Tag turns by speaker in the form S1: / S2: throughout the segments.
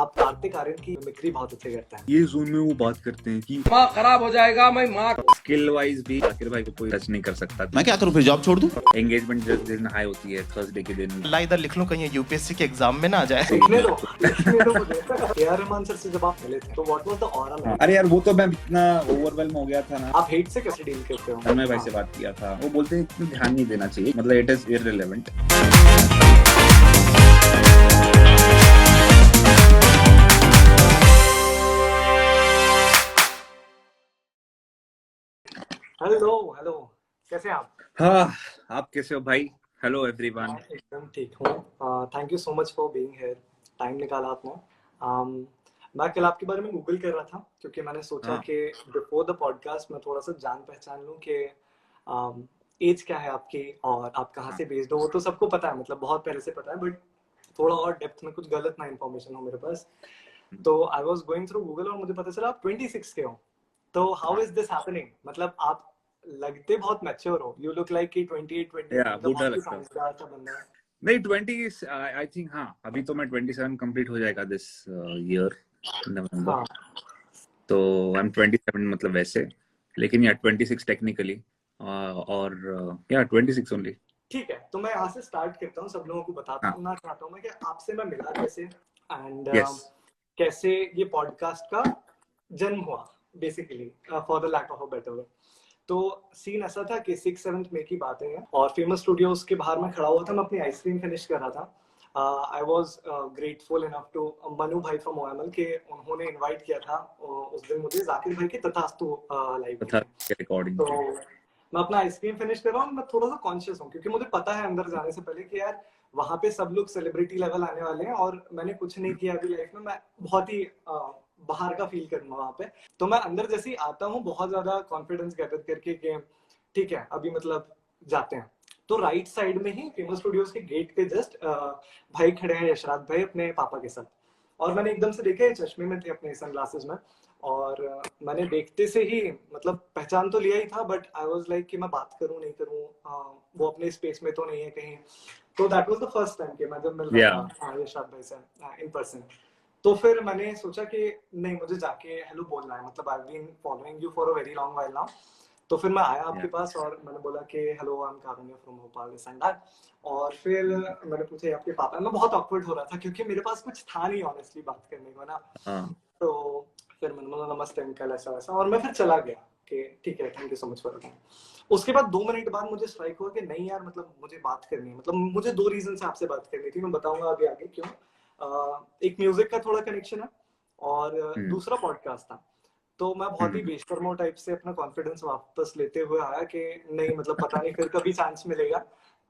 S1: आप कार्तिक आर्यन की मिमिक्री बहुत अच्छे करते हैं।
S2: ये जोन में वो बात करते हैं कि
S3: माँ खराब हो जाएगा, मैं माँ
S2: स्किल वाइज भी जाकिर भाई को कोई टच नहीं कर सकता।
S4: मैं क्या करूं, फिर जॉब छोड़ दूं?
S2: एंगेजमेंट जिस दिन हाई होती है थर्सडे के दिन
S4: अल्लाह इधर लिख लूं कहीं यूपीएससी के एग्जाम में ना आ जाए।
S1: लिखने दो मुझे। ए.आर. रहमान सर से जब आप मिले थे तो what was the aura like?
S2: अरे यार वो तो मैं इतना ओवरवेलम हो गया था ना।
S1: आप हेट से कैसे डील करते हो?
S2: तन्मय भाई से बात किया था, वो बोलते हैं इतना ध्यान नहीं देना चाहिए, मतलब इट इज इररिलेवेंट।
S1: हेलो कैसे हैं आप?
S2: हाँ, आप कैसे हो भाई? Hello everyone.
S1: एकदम ठीक हूँ। Thank you so much for being here. Time निकाला आपने। मैं कल आपके बारे में गूगल कर रहा था क्योंकि मैंने सोचा
S2: हाँ।
S1: कि बिफोर द पॉडकास्ट मैं थोड़ा सा जान पहचान लूँ कि एज क्या है आपकी और आप कहाँ से बेस्ड हो। वो तो सबको पता है, मतलब बहुत पहले से पता है, बट थोड़ा और डेप्थ में कुछ गलत ना इन्फॉर्मेशन हो मेरे पास। तो I was going through Google और मुझे पता चला आप 26 के हो। तो हाउ इज दिस हैपनिंग? मतलब आप लगते बहुत मैच्योर हो। यू लुक लाइक कि 28
S2: या बूढ़ा
S1: मतलब
S2: लगता है।
S1: समझदार सा बंदा है।
S2: नहीं 20 आई थिंक। हाँ, अभी तो मैं 27 कंप्लीट हो जाएगा दिस ईयर नवंबर।
S1: हाँ
S2: तो आई एम 27 मतलब वैसे, लेकिन या 26 टेक्निकली और या 26 ओनली।
S1: ठीक है, तो मैं यहाँ से स्टार्ट करता हूँ, सब लोगों को बताता हूँ ना चाहता हूँ मैं कि आपसे मैं मिला कैसे एंड कैसे ये पॉडकास्ट का जन्म हुआ basically, for the lack of a better word. तो सीन ऐसा था कि 6-7 मई की बातें हैं और फेमस स्टूडियोज के बाहर मैं खड़ा हुआ था, मैं अपनी आइसक्रीम फिनिश कर रहा था। I was grateful enough to Manu भाई फ्रॉम ओएमएल के उन्होंने इनवाइट किया था उस दिन मुझे जाकिर भाई के तथास्तु लाइव
S2: था
S1: में।
S2: रिकॉर्डिंग
S1: तो मैं अपना आइसक्रीम फिनिश कर रहा हूँ, मैं थोड़ा सा कॉन्शियस हूँ क्योंकि मुझे पता है अंदर जाने से पहले कि यार वहां पे सब लोग सेलिब्रिटी लेवल आने वाले हैं और मैंने कुछ नहीं किया अभी लाइफ में, मैं बहुत ही बाहर का फील करूंगा वहां पे। तो मैं अंदर जैसे ही आता हूँ बहुत ज्यादा कॉन्फिडेंस गैदर करके कि ठीक है अभी मतलब जाते हैं। तो राइट साइड में ही फेमस स्टूडियोज के गेट पे जस्ट भाई खड़े हैं, यशराज भाई अपने पापा के साथ। और मैंने एकदम से देखा चश्मे में थे अपने सनग्लासेस में और मैंने देखते से ही मतलब पहचान तो लिया ही था, बट आई वाज लाइक कि मैं बात करूं नहीं करूं, वो अपने स्पेस में तो नहीं है कहीं। तो that was the first time कि मैं जब मिल रहा था यशराज भाई से इन पर्सन। तो फिर मैंने सोचा कि नहीं मुझे जाके हेलो बोलना है, मतलब I have been following you for a very long while now. तो फिर मैं आया आपके पास और मैंने बोला कि hello I am Karunya from Bhopal this and that. और फिर मैंने पूछा आपके पापा, मैं बहुत ऑकवर्ड हो रहा था क्योंकि मेरे पास कुछ था नहीं ऑनेस्टली बात करने को ना। तो फिर मैंने बोला नमस्ते अंकल ऐसा वैसा और मैं फिर चला गया कि ठीक है thank you so much for coming. उसके बाद 2 मिनट बाद मुझे स्ट्राइक हुआ कि नहीं यार मतलब मुझे बात करनी है, मतलब मुझे 2 रीजन से आपसे बात करनी थी, मैं बताऊंगा आगे आगे क्यों। एक म्यूजिक का थोड़ा कनेक्शन है और दूसरा पॉडकास्ट था। तो मैं बहुत ही बेशर्मो टाइप से अपना कॉन्फिडेंस वापस लेते हुए आया कि नहीं मतलब पता नहीं फिर कभी चांस मिलेगा।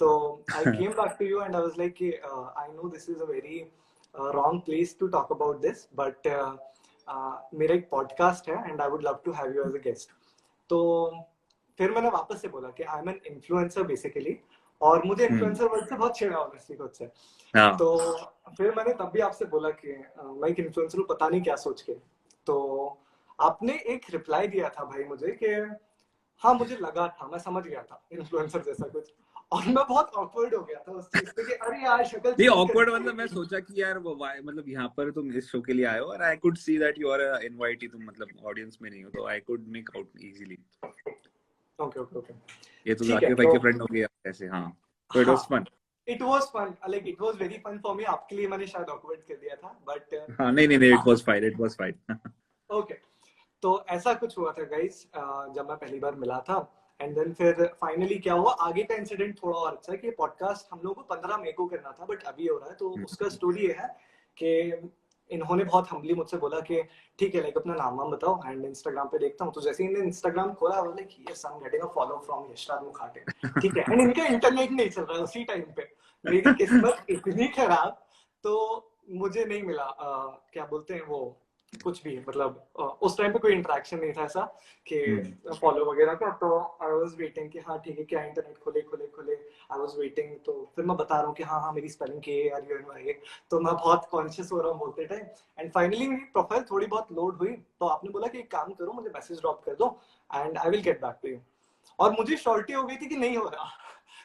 S1: तो I came back to you and I was like I know this is a very wrong place to talk about this, but मेरा एक पॉडकास्ट है and I would love to have you as a guest. तो फिर मैंने वापस से बोला कि I am an influencer basically, और मुझे इन्फ्लुएंसर वर्ड से बहुत छेड़ा ऑनेस्टली खुद से। तो फिर मैंने तब भी आपसे बोला कि मैं एक इन्फ्लुएंसर हूँ, पता नहीं क्या सोच के। तो आपने एक रिप्लाई दिया था भाई मुझे कि हाँ मुझे लगा था, मैं समझ गया था इन्फ्लुएंसर जैसा कुछ। और मैं बहुत ऑकवर्ड हो गया था उस चीज पे कि अरे यार शक्ल
S2: नहीं ऑकवर्ड मतलब मैं सोचा कि यार वो मतलब यहाँ पर तुम इस शो के लिए आए हो और I could see that you are a invitee, तुम मतलब ऑडियंस में नहीं हो, तो I could make out easily.
S1: Okay okay okay
S2: ये तो जाकिर भाई के फ्रेंड हो गए ऐसे। हाँ तो it was fun.
S1: It was fun, like it was very fun for me. आपके लिए मैंने शायद ऑकवर्ड कर दिया था बट
S2: हाँ नहीं it was fine, it was fine.
S1: Okay. तो ऐसा कुछ हुआ था गाइस जब मैं पहली बार मिला था एंड देन फिर फाइनली क्या हुआ आगे का इंसिडेंट थोड़ा और अच्छा है कि पॉडकास्ट हम लोगों को 15 मई को करना था बट अभी हो रहा है। तो उसका स्टोरी ये है कि इन्होंने बहुत हम्बली मुझसे बोला कि ठीक है लाइक अपना नाम वाम बताओ एंड इंस्टाग्राम पे देखता हूँ। तो जैसे इन्हें इंस्टाग्राम खोला बोले कि yes I am getting a follow from Yashraj Mukhate, ठीक है। एंड इनका इंटरनेट नहीं चल रहा है उसी टाइम पे, मेरी किस्मत इतनी खराब तो मुझे नहीं मिला क्या बोलते हैं वो कुछ भी, मतलब उस टाइम पे कोई इंटरेक्शन नहीं था ऐसा कि फॉलो वगैरह का। तो आई वाज वेटिंग कि हाँ ठीक है क्या इंटरनेट खोले खोले खोले, आई वाज वेटिंग। तो फिर मैं बता रहा हूँ कि हाँ हाँ मेरी स्पेलिंग KARUNY, तो मैं बहुत कॉन्शियस हो रहा हूँ बोलते टाइम। एंड फाइनली मेरी प्रोफाइल थोड़ी बहुत लोड हुई तो आपने बोला कि एक काम करो मुझे मैसेज ड्रॉप कर दो and I will get back to you. और मुझे श्योरिटी हो गई थी कि नहीं हो रहा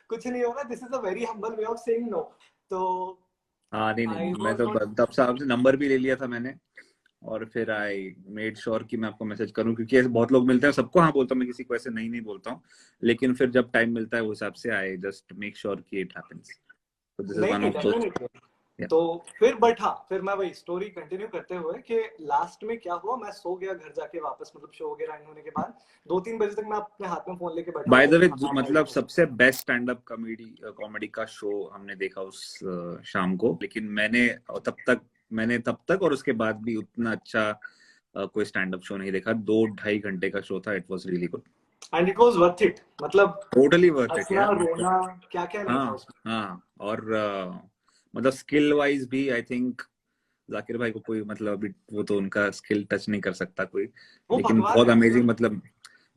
S1: कुछ नहीं हो रहा, this is a very humble way of saying no. तो
S2: हाँ नहीं
S1: आई
S2: नहीं, मैं
S1: वाज
S2: तो
S1: नॉट।
S2: तब से आपसे नंबर भी ले लिया था मैंने, और फिर आई मेड श्योर कि मैं आपको मैसेज करूं, क्योंकि ऐसे बहुत लोग मिलते हैं, सबको हाँ बोलता हूँ मैं, किसी को ऐसे नहीं नहीं बोलता हूँ, लेकिन फिर जब टाइम मिलता है उस हिसाब से आई जस्ट मेक श्योर कि इट हैपेंस, तो दिस इज
S1: नहीं
S2: वन
S1: नहीं,
S2: ऑफ दोस।
S1: डेफिनेटली। तो फिर बट हाँ, फिर मैं वही स्टोरी कंटिन्यू करते हुए कि लास्ट में क्या हुआ, मैं सो गया घर जाके वापस, मतलब शो वगैरह एंड होने के बाद 2-3 बजे तक मैं अपने हाथ में फोन लेके बैठा
S2: बाय
S1: हुआ
S2: द
S1: था
S2: वे,
S1: कि हाँ
S2: मतलब
S1: भाई।
S2: सबसे बेस्ट स्टैंड अप कॉमेडी का शो हमने देखा उस शाम को, लेकिन मैंने तब तक और उसके बाद भी उतना अच्छा कोई स्टैंड अप शो नहीं देखा। 2-2.5 घंटे का शो था, it was really good,
S1: and it was worth it, मतलब
S2: टोटली वर्थ इट
S1: हंसना
S2: यार, मतलब
S1: रोना क्या क्या नहीं था
S2: हाँ
S1: उसमें।
S2: हाँ। और मतलब स्किल वाइज भी आई थिंक जाकिर भाई को कोई मतलब अभी वो तो उनका स्किल टच नहीं कर सकता कोई,
S1: वो
S2: लेकिन
S1: भगवान
S2: बहुत
S1: है
S2: अमेजिंग,
S1: मतलब।
S2: मतलब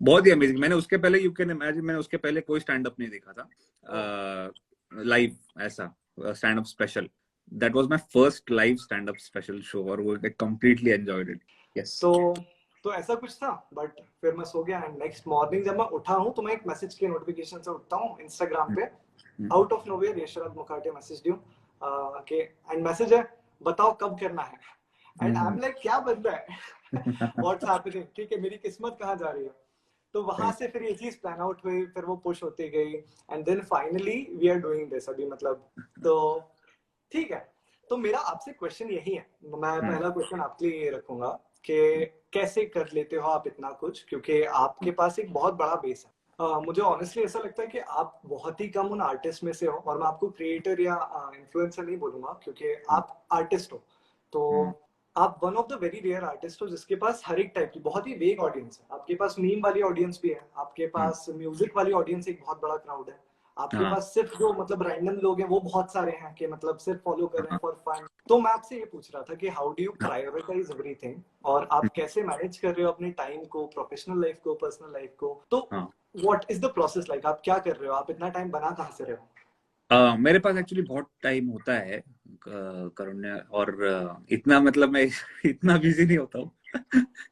S2: बहुत ही अमेजिंग। मैंने उसके पहले, यू कैन इमेजिन, मैंने उसके पहले कोई स्टैंड अप नहीं देखा था लाइव, ऐसा stand up special. That was my first live stand up special show, और वो कंप्लीटली एंजॉयड इट। यस।
S1: तो तो ऐसा कुछ था, बट फिर मैं सो गया एंड नेक्स्ट मॉर्निंग जब मैं उठा हूँ तो मैं एक मैसेज के नोटिफिकेशन से उठता हूँ इंस्टाग्राम पे। Out of nowhere Yashraj Mukhate message ड्यू के, एंड मैसेज है बताओ कब करना है। एंड आई एम लाइक क्या बन रहा है व्हाट्स हैपनिंग, ठीक है, मेरी किस्मत कहाँ जा रही है। तो वहां से फिर ये चीज प्लान आउट हुई, फिर वो पुश होती गई and then finally we are doing this अभी, मतलब। तो ठीक है, तो मेरा आपसे क्वेश्चन यही है, मैं पहला क्वेश्चन आपके लिए ये रखूंगा कि कैसे कर लेते हो आप इतना कुछ, क्योंकि आपके पास एक बहुत बड़ा बेस है। मुझे ऑनेस्टली ऐसा लगता है कि आप बहुत ही कम उन आर्टिस्ट में से हो, और मैं आपको क्रिएटर या इन्फ्लुएंसर नहीं बोलूंगा क्योंकि आप आर्टिस्ट हो। तो आप one of the very rare artist हो जिसके पास हर एक टाइप की बहुत ही वेग ऑडियंस है। आपके पास मीम वाली ऑडियंस भी है, आपके पास म्यूजिक वाली ऑडियंस एक बहुत बड़ा क्राउड है, आपके
S2: हाँ
S1: पास सिर्फ जो मतलब रैंडम लोग हैं वो बहुत सारे हैं कि मतलब सिर्फ फॉलो कर रहे हैं फॉर फन। तो मैं आपसे ये पूछ रहा था कि how do you prioritise everything, और आप कैसे मैनेज कर रहे हो अपने टाइम को, प्रोफेशनल लाइफ को, पर्सनल लाइफ को। तो
S2: हाँ।
S1: What is the process like, आप क्या कर रहे हो, आप इतना टाइम बना कहाँ से रहे हो।
S2: मेरे पास एक्चुअली बहुत टाइम होता है करुण्य, और इतना मतलब मैं इतना बिजी नहीं होता हूँ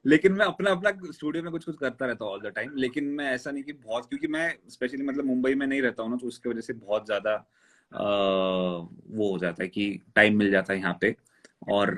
S2: लेकिन मैं अपना अपना स्टूडियो में कुछ कुछ करता रहता हूँ ऑल द टाइम। लेकिन मैं ऐसा नहीं कि बहुत, क्योंकि मैं स्पेशली मतलब मुंबई में नहीं रहता हूँ ना, तो उसकी वजह से बहुत ज्यादा वो हो जाता है कि टाइम मिल जाता है यहाँ पे। और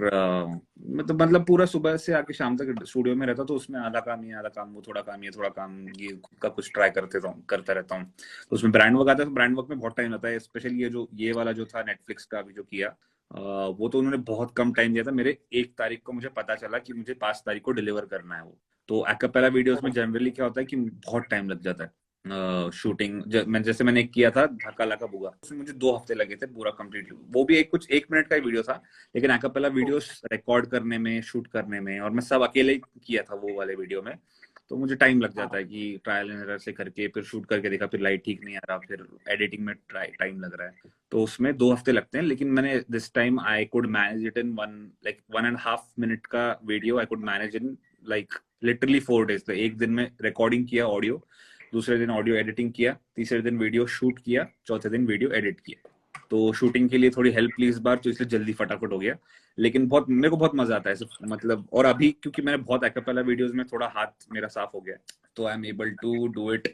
S2: मतलब पूरा सुबह से आके शाम तक स्टूडियो में रहता, तो उसमें आधा काम ये, आधा काम वो, थोड़ा काम ये, थोड़ा काम ये, खुद का कुछ ट्राई करता रहता हूँ। तो उसमें ब्रांड वर्क आता है, तो ब्रांड वर्क में बहुत टाइम लगता है। स्पेशली ये वाला जो था नेटफ्लिक्स का अभी जो किया, वो तो उन्होंने बहुत कम टाइम दिया था। मेरे 1 तारीख को मुझे पता चला कि मुझे 5 तारीख को डिलीवर करना है वो। तो एक्apella वीडियोस में जनरली क्या होता है कि बहुत टाइम लग जाता है शूटिंग। मैंने एक किया था धक्का लगा बुगा, उसमें मुझे 2 हफ्ते लगे थे पूरा कंप्लीट। वो भी कुछ 1 मिनट का ही वीडियो था, लेकिन एक्apella वीडियोस रिकॉर्ड करने में, शूट करने में, और मैं सब अकेले ही किया था वो वाले वीडियो में। तो मुझे टाइम लग जाता है कि ट्रायल एंड एरर से करके, फिर शूट करके देखा, फिर लाइट ठीक नहीं आ रहा, फिर एडिटिंग में टाइम लग रहा है। तो उसमें 2 हफ्ते लगते हैं। लेकिन मैंने this time I could manage it in 1.5 minute का video, I could manage in like literally 4 days। तो एक दिन में रिकॉर्डिंग किया ऑडियो, दूसरे दिन ऑडियो एडिटिंग किया, तीसरे दिन वीडियो शूट किया, चौथे दिन वीडियो एडिट किया। तो शूटिंग के लिए थोड़ी हेल्प ली इस बार, तो इसलिए जल्दी फटाफट हो गया। लेकिन मेरे को बहुत मजा आता है मतलब। और अभी क्योंकि मैंने बहुत एक्apella वीडियोस में थोड़ा हाथ मेरा साफ हो गया, तो I am able to do it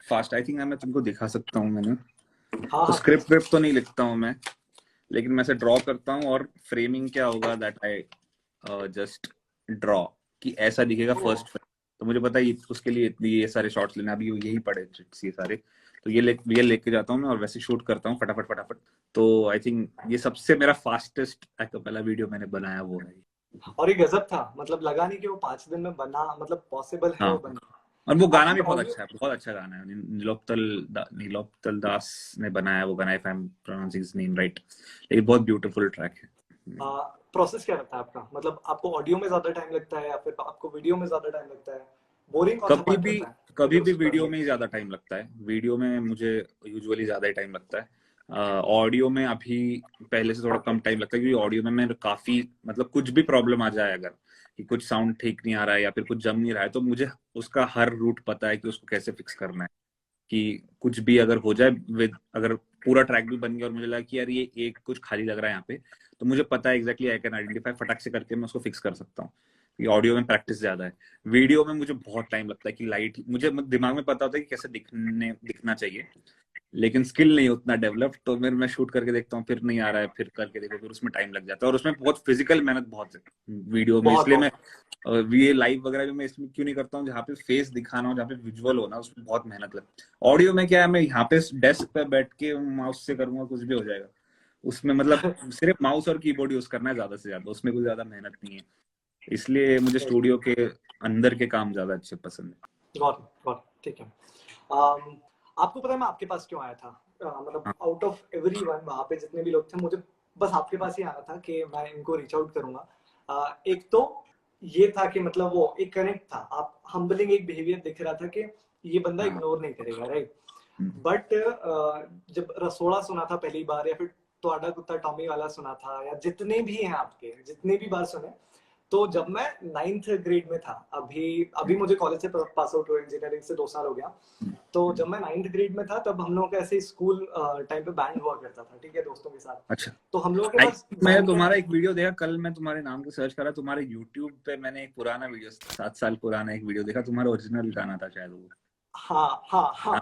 S2: fast. I think मैं तुमको दिखा सकता हूँ। मैंने
S1: हाँ
S2: तो
S1: हाँ प्लीज।
S2: स्क्रिप्ट विप्ट तो नहीं लिखता हूँ मैं, लेकिन मैं से ड्रॉ करता हूँ। और फ्रेमिंग क्या होगा, दैट आई जस्ट ड्रॉ कि ऐसा दिखेगा फर्स्ट। तो मुझे पता है उसके लिए ये सारे शॉट्स लेना, अभी यही पड़े ये सारे, तो ये लेके जाता हूँ मैं, और वैसे शूट करता हूँ फटाफट फटाफट। तो आई थिंक ये सबसे मेरा फास्टेस्ट एक्apella वीडियो मैंने बनाया वो है।
S1: और ये गजब था, मतलब लगा नहीं कि वो 5 दिन में बना, मतलब पॉसिबल है
S2: हाँ,
S1: वो बनना।
S2: और वो गाना भी
S1: आपकी
S2: बहुत
S1: ऑडियो।
S2: अच्छा है, बहुत अच्छा गाना है। नीलोत्पल दास ने बनाया वो गाना, if I am pronouncing his name right. लेकिन बहुत ब्यूटीफुल ट्रैक है।
S1: प्रोसेस क्या लगता है आपका, मतलब आपको ऑडियो में ज्यादा टाइम लगता है या फिर आपको वीडियो में ज्यादा टाइम लगता है, बोरिंग कौन सा
S2: कभी
S1: पार्ट
S2: भी
S1: लगता है
S2: कभी भी
S1: वीडियोस
S2: वीडियो
S1: करने
S2: में ही ज्यादा टाइम लगता है। वीडियो में मुझे यूजुअली ज्यादा ही टाइम लगता है। ऑडियो में अभी पहले से थोड़ा कम टाइम लगता है, क्योंकि ऑडियो में मैं काफी मतलब कुछ भी प्रॉब्लम आ जाए अगर, कि कुछ साउंड ठीक नहीं आ रहा है या फिर कुछ जम नहीं रहा है, तो मुझे उसका हर रूट पता है कि उसको कैसे फिक्स करना है। कि कुछ भी अगर हो जाए अगर पूरा ट्रैक भी बन गया और मुझे लगा कि यार ये एक कुछ खाली लग रहा है यहाँ पे, तो मुझे पता है एग्जैक्टली, आई कैन आइडेंटिफाई, फटाक से करके मैं उसको फिक्स कर सकता हूँ। ये ऑडियो में प्रैक्टिस ज्यादा है। वीडियो में मुझे बहुत टाइम लगता है कि लाइट, मुझे दिमाग में पता होता है कि कैसे दिखना चाहिए, लेकिन स्किल नहीं उतना डेवलप, तो फिर मैं शूट करके देखता हूँ, फिर नहीं आ रहा है, फिर करके देखो, फिर उसमें टाइम लग जाता है, और उसमें बहुत फिजिकल मेहनत बहुत है वीडियो में।
S1: बहुत
S2: इसलिए
S1: बहुत
S2: मैं ये लाइव वगैरह भी मैं इसमें क्यों नहीं करता हूँ, जहाँ पे फेस दिखाना हो, जहाँ पे विजुअल हो ना, उसमें बहुत मेहनत लगती है। ऑडियो में क्या है, मैं यहाँ पे डेस्क पे बैठ के माउस से करूंगा, कुछ भी हो जाएगा उसमें, मतलब सिर्फ माउस और कीबोर्ड यूज करना है ज्यादा से ज्यादा, उसमें कुछ ज्यादा मेहनत नहीं है। इसलिए मुझे स्टूडियो के अंदर के काम ज्यादा अच्छे पसंद है।
S1: गॉट गॉट, ठीक है। um, आपको पता है मैं आपके पास क्यों आया था? मतलब
S2: हाँ
S1: आउट ऑफ एवरीवन वहां पे जितने भी लोग थे, मुझे बस आपके पास ही आना था कि मैं इनको रीच आउट करूंगा। एक तो ये था कि मतलब वो एक कनेक्ट था, आप हम्बलिंग एक बिहेवियर दिख रहा था कि ये बंदा
S2: हाँ।
S1: इग्नोर नहीं करेगा, राइट?
S2: हम्म।
S1: बट जब रसोड़ा सुना था पहली बार, या फिर टोडा कुत्ता टॉमी वाला सुना था, या जितने भी हैं आपके, जितने भी बार सुने, तो जब मैं 9th ग्रेड में था, अभी अभी मुझे कॉलेज से पास आउट हुए, इंजीनियरिंग से 2 साल हो गया, तो जब मैं 9th ग्रेड में था, तब हम लोगों का ऐसे स्कूल टाइम पे बैंड हुआ करता था, ठीक है, दोस्तों के साथ।
S2: अच्छा,
S1: तो हम लोगों के
S2: आई
S1: पास
S2: मैं
S1: बैंड का,
S2: तुम्हारा एक वीडियो देखा कल, मैं तुम्हारे नाम को सर्च करा, तुम्हारे यूट्यूब पे मैंने एक पुराना वीडियो, 7 साल पुराना एक वीडियो देखा, तुम्हारा ओरिजिनल गाना था शायद वो।
S1: हाँ हाँ हाँ,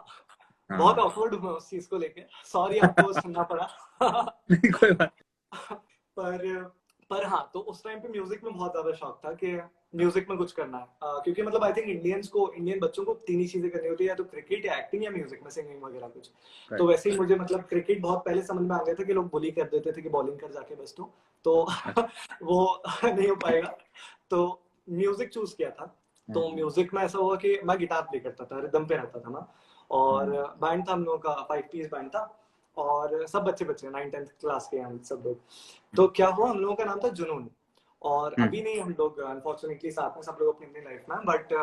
S2: हाँ
S1: बहुत
S2: हाँ।
S1: ऑकवर्ड हूँ मैं उस चीज को लेके, सॉरी आपको सुनना पड़ा।
S2: नहीं कोई बात।
S1: पर पर हाँ, तो उस टाइम पे म्यूजिक में बहुत ज्यादा शौक था कि म्यूजिक में कुछ करना है। क्योंकि मतलब आई थिंक इंडियन बच्चों को 3 ही चीजें करनी होती है, या तो क्रिकेट, या एक्टिंग, या म्यूजिक में सिंगिंग वगैरह कुछ। तो
S2: राइट।
S1: वैसे ही मुझे मतलब क्रिकेट बहुत पहले समझ में आ गया था कि लोग बुली कर देते थे कि बॉलिंग कर जाके बस, तो वो नहीं हो पाएगा, तो म्यूजिक चूज किया था। तो म्यूजिक में ऐसा हुआ कि मैं गिटार प्ले करता था, रिदम पे रहता था मैं, और बैंड था हम लोगों का, 5 पीस बैंड था, और सब बच्चे बच्चे 9th-10th क्लास के हैं सब लोग। तो क्या हुआ, हम लोगों का नाम था जुनून, और अभी नहीं, हम लोग अनफॉर्चुनेटली साथ में सब लोग अपनी अपनी लाइफ में, बट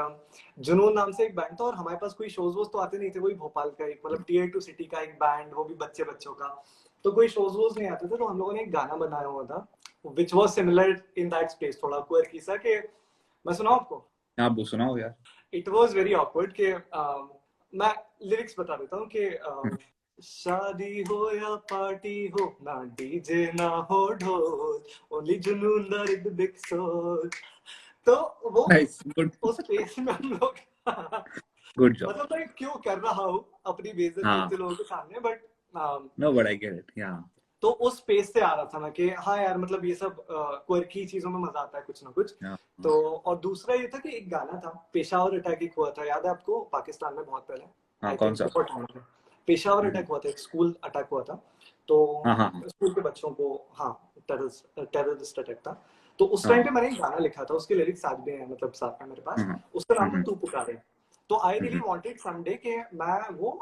S1: जुनून नाम से एक बैंड था, और हमारे पास कोई शोज वोज तो आते नहीं थे, वही भोपाल का एक मतलब टीयर 2 सिटी का एक बैंड, वो भी बच्चे बच्चों का, तो कोई शोज वोज नहीं आते थे। तो हम लोगों ने एक गाना बनाया हुआ था which was similar in that space, थोड़ा क्वर्की सा, कि मैं सुनाऊं आपको?
S2: आप वो सुनाओ यार।
S1: इट वॉज वेरी ऑकवर्ड कि मैं लिरिक्स बता देता हूँ कि शादी हो या पार्टी हो, ना डीजे ना हो ढोल, ओनली जुनून द रिदमिक बिग सोल। तो वो
S2: नाइस, गुड।
S1: उस स्पेस में हम लोग
S2: गुड जॉब।
S1: मतलब मैं क्यों कर रहा हूँ अपनी बेइज्जती
S2: हाँ,
S1: इतने लोगों के सामने, but
S2: no but I get it, yeah.
S1: तो उस स्पेस से आ रहा था मैं कि हाँ यार, मतलब ये सब क्वर्की चीजों में मजा आता है कुछ ना कुछ। तो और दूसरा ये था कि एक गाना था, पेशावर अटैक एक हुआ था, याद है आपको? पाकिस्तान में बहुत पहले,
S2: हाँ,
S1: आई
S2: कौन
S1: थिंक
S2: सा?
S1: बहुत टाइम में पेशावर अटैक हुआ था, एक स्कूल अटैक हुआ था। तो
S2: हाँ हाँ हाँ
S1: स्कूल के बच्चों को, हाँ, टेररिस्ट अटैक था। तो उस टाइम पे
S2: हाँ।
S1: मैंने एक गाना लिखा था, उसके लिरिक्स आज भी हैं मतलब साथ में मेरे पास।
S2: हम्म,
S1: उसका नाम था
S2: हम्म,
S1: तू पुकारे। तो I really
S2: hmm,
S1: wanted someday कि मैं वो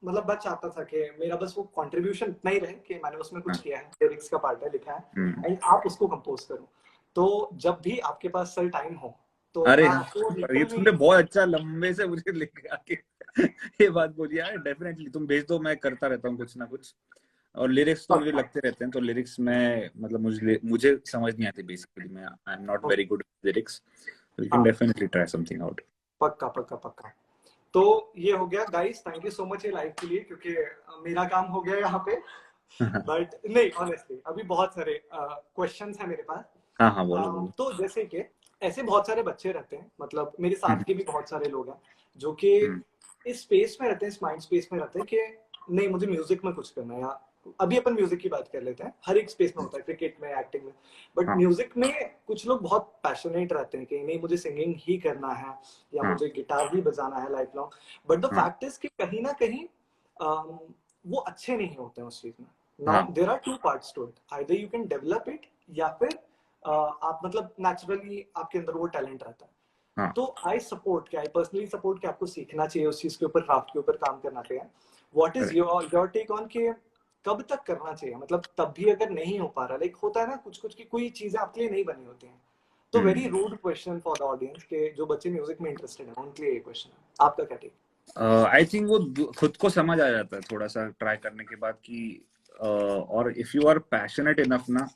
S1: मतलब बस चाहता था कि मेरा बस वो कंट्रीब्यूशन इतना ही रहे कि मैंने उसमें कुछ
S2: हाँ,
S1: किया है, लिरिक्स का पार्ट है, लिखा है,
S2: हम्म।
S1: एंड आप उसको कंपोज करो। तो जब भी आपके पास सर टाइम हो, तो
S2: अरे
S1: मैं
S2: हाँ,
S1: आपको
S2: ये
S1: लिटरली,
S2: तुमने बहुत अच्छा लंबे से मुझे लेके आके ये बात बोली यार। डेफिनेटली तुम भेज दो, मैं करता रहता हूँ कुछ ना कुछ। और लिरिक्स तो मुझे लगते रहते हैं, तो लिरिक्स में मतलब मुझे समझ नहीं आती बेसिकली, मैं I am not very good lyrics, you can
S1: हाँ,
S2: डेफिनेटली ट्राई समथिंग आउट।
S1: पक्का पक्का पक्का। तो ये हो गया guys, thank you so much ये लाइव के लिए, क्योंकि मेरा काम हो गया यहाँ पे। बट नहीं, ऑनेस्टली अभी बहुत सारे क्वेश्चंस हैं मेरे पास।
S2: हाँ हाँ, बोलो बोलो।
S1: तो जैसे कि ऐसे बहुत सारे बच्चे रहते हैं, मतलब मेरे साथ
S2: हम्म,
S1: के भी बहुत सारे लोग हैं जो कि
S2: हम्म,
S1: इस स्पेस में रहते हैं, इस माइंड स्पेस में रहते हैं कि नहीं, मुझे म्यूजिक में कुछ करना है, या अभी अपन म्यूजिक की बात कर लेते हैं, हर एक स्पेस में होता है, क्रिकेट में, एक्टिंग में, बट
S2: हाँ
S1: म्यूजिक में कुछ लोग बहुत पैशनेट रहते हैं कि नहीं, मुझे सिंगिंग ही करना है, या
S2: हाँ
S1: मुझे गिटार ही बजाना है लाइफ लॉन्ग। बट द
S2: हाँ
S1: फैक्ट इज कि कहीं ना कहीं वो अच्छे नहीं होते हैं उस चीज में। नाउ
S2: हाँ
S1: there are two parts to it, either you can develop it, या फिर आप मतलब नेचुरली आपके अंदर वो टैलेंट रहता है।
S2: हाँ।
S1: तो आई पर्सनली सपोर्ट कि आपको सीखना चाहिए उस चीज के ऊपर, क्राफ्ट के ऊपर काम करना चाहिए। What is
S2: Correct.
S1: Your take on कि कब तक करना चाहिए, मतलब तब भी अगर नहीं हो पा रहा, लाइक होता है ना कुछ कुछ की कोई चीजें आपके लिए नहीं बनी होती हैं। तो very
S2: hmm.
S1: Rude question for the audience के जो बच्चे म्यूजिक में इंटरेस्टेड है, उनके लिए ये क्वेश्चन है, आपका क्या टेक?
S2: आई थिंक वो खुद को समझ आ जाता है थोड़ा सा ट्राई करने के बाद कि और if you are passionate enough ना,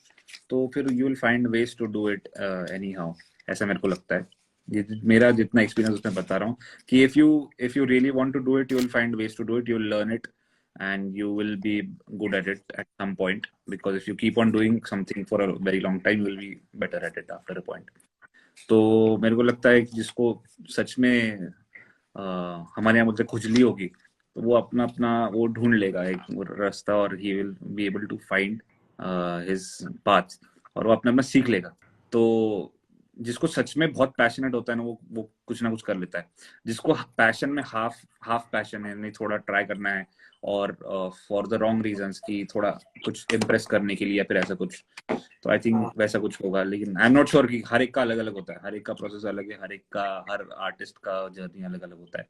S2: तो फिर you will find ways to do it anyhow, ऐसा मेरे को लगता है। ये मेरा जितना एक्सपीरियंस उसमें बता रहा हूँ कि if you really want to do it, you will find ways to do it, you will learn it and you will be good at it at some point, because if you keep on doing something for a very long time, you will be better at it after a point. तो मेरे को लगता है कि जिसको सच में हमारे यहाँ बोलते खुजली होगी, तो वो अपना अपना वो ढूंढ लेगा एक रास्ता, और he will be able to find his path, और वो अपना अपना सीख लेगा। तो जिसको सच में बहुत पैशनेट होता है ना, वो कुछ ना कुछ कर लेता है। जिसको पैशन में हाफ हाफ पैशन है, नहीं थोड़ा ट्राई करना है, और फॉर द रॉन्ग रीजंस की थोड़ा कुछ इम्प्रेस करने के लिए या फिर ऐसा कुछ, तो आई थिंक वैसा कुछ होगा। लेकिन आई एम नॉट श्योर कि हर एक का अलग अलग होता है, हर एक का प्रोसेस अलग है, हर आर्टिस्ट का जर्नी अलग अलग होता है।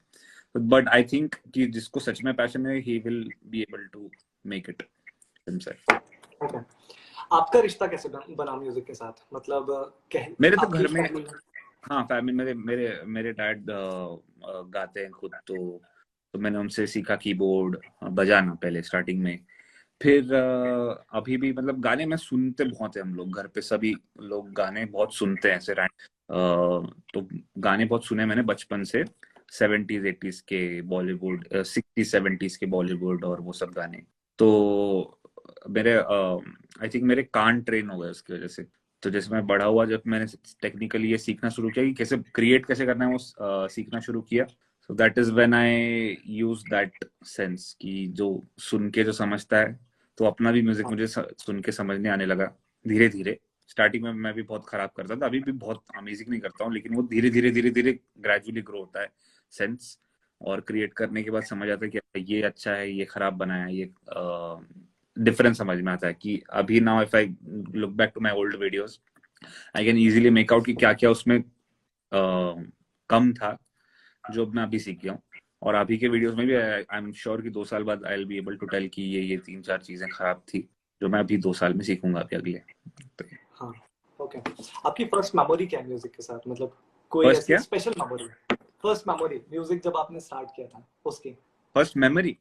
S2: बट आई थिंक कि जिसको सच में पैशन है, he will be able to make it himself.
S1: Okay. आपका रिश्ता कैसे बना म्यूजिक के साथ? मतलब
S2: मेरे तो
S1: आपकी
S2: घर में,
S1: family-
S2: हाँ फैमिली, मेरे डैड गाते हैं खुद, तो मैंने उनसे सीखा कीबोर्ड बजाना पहले स्टार्टिंग में। फिर अभी भी मतलब गाने में सुनते बहुत है हम लोग घर पे, सभी लोग गाने बहुत सुनते हैं ऐसे तो गाने बहुत सुने मैंने बचपन से, 70s 80s के बॉलीवुड, 60s 70s के बॉलीवुड और वो सब गाने। तो मेरे आई थिंक मेरे कान ट्रेन हो गए उसकी वजह से। तो जैसे मैं बड़ा हुआ, जब मैंने टेक्निकली ये सीखना शुरू किया कि कैसे क्रिएट कैसे करना है, वो सीखना शुरू किया। So that is when I use that sense कि जो सुन के जो समझता है, तो अपना भी म्यूजिक मुझे सुन के समझने आने लगा धीरे धीरे। स्टार्टिंग में मैं भी बहुत खराब करता था, अभी भी बहुत अमेजिंग नहीं करता हूँ, लेकिन वो धीरे धीरे ग्रेजुअली ग्रो होता है सेंस, और क्रिएट करने के बाद समझ आता है कि ये अच्छा है, ये खराब बनाया है, ये डिफरेंस समझ में आता है कि अभी now if I look back to my old videos, I can easily make out कि क्या क्या उसमें कम था जो मैं अभी सीख गया हूँ। और अभी के वीडियोस में भी आई एम श्योर कि 2 साल बाद I will be able to tell कि ये 3-4 चीजें खराब थी जो मैं अभी 2 साल में सीखूंगा अभी अगले।
S1: हाँ, ओके। आपकी फर्स्ट मेमोरी क्या है म्यूजिक के साथ? मतलब कोई
S2: फर्स्ट
S1: ऐसी
S2: क्या?
S1: Special memory, first memory music जब आपने स्टार्ट किया था उसकी
S2: फर्स्ट मेमोरी,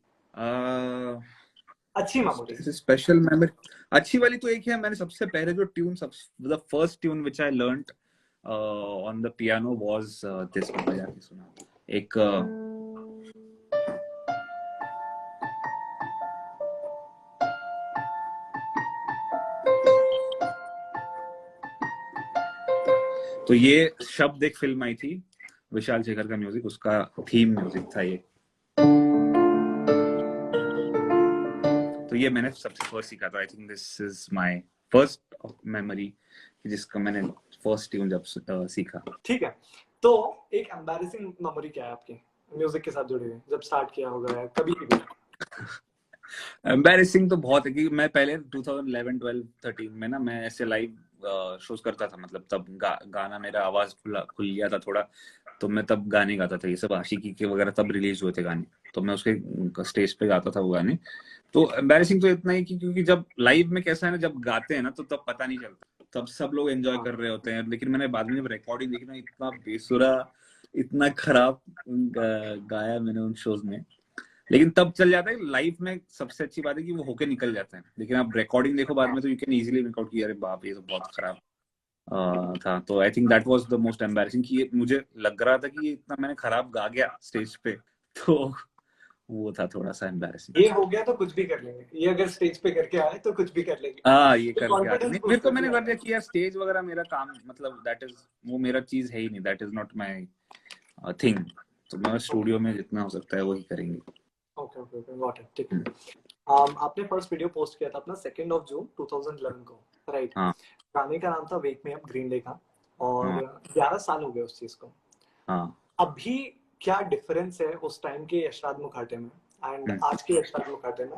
S1: अच्छी मेमोरी।
S2: स्पेशल मेमोरी अच्छी वाली तो एक है, मैंने सबसे पहले जो tune, the first tune which I learned on the piano was this, बजा के सुना एक तो ये शब्द एक फिल्म आई थी विशाल शेखर का म्यूजिक, उसका थीम म्यूजिक था ये। तो ये मैंने सबसे फर्स्ट सीखा था। I think this is my first memory जिसका मैंने फर्स्ट ट्यून जब सीखा।
S1: ठीक है, तो एक एम्बैरेसिंग मेमोरी क्या है आपकी म्यूजिक के साथ जुड़ी हुई, जब स्टार्ट किया होगा या कभी भी?
S2: एम्बैरेसिंग तो बहुत है कि मैं पहले 2011 12 13 में ना, मैं ऐसे लाइव शोज करता था, मतलब तब गाना मेरा आवाज खुल गया था थोड़ा, तो मैं तब गाने गाता था, ये सब आशिकी के वगैरह तब रिलीज हुए थे गाने, तो मैं उसके स्टेज पे गाता था वो गाने। तो एम्बैरेसिंग तो इतना ही कि क्योंकि जब लाइव में कैसा है ना, जब गाते हैं ना तो तब पता नहीं चलता, तब सब लोग एंजॉय कर रहे होते हैं, लेकिन मैंने बाद में जब रिकॉर्डिंग देखी ना, इतना बेसुरा, इतना खराब गाया मैंने उन शोज में। लेकिन तब चल जाता है लाइव में, सबसे अच्छी बात है कि वो होके निकल जाते हैं, लेकिन आप रिकॉर्डिंग देखो बाद में तो you can easily make out कि अरे बाप ये तो बहुत खराब था। तो I think that was the most embarrassing कि मुझे लग रहा था कि इतना मैंने खराब गा गया स्टेज पे, तो वो था थोड़ा सा एम्बैरेसिंग।
S1: ये हो गया तो कुछ भी कर लेंगे, ये अगर स्टेज पे करके आए तो कुछ भी कर लेंगे।
S2: ये
S1: तो
S2: करके आते नहीं, फिर तो मैंने कर दिया कि यार स्टेज वगैरह मेरा काम, मतलब दैट इज, वो मेरा चीज है ही नहीं, that is not my thing, तो मैं स्टूडियो में जितना हो सकता है वही करेंगे।
S1: Okay okay okay, got it. ठीक है, आपने फर्स्ट वीडियो पोस्ट किया था अपना 2 जून 2011 को, राइट?
S2: हाँ,
S1: गाने का नाम था वेक मी अप, ग्रीन डे का, और
S2: हाँ,
S1: 11 साल हो गए उस चीज को।
S2: हाँ,
S1: अभी क्या डिफरेंस है उस टाइम के यशराज मुखाटे में एंड आज के यशराज मुखाटे में?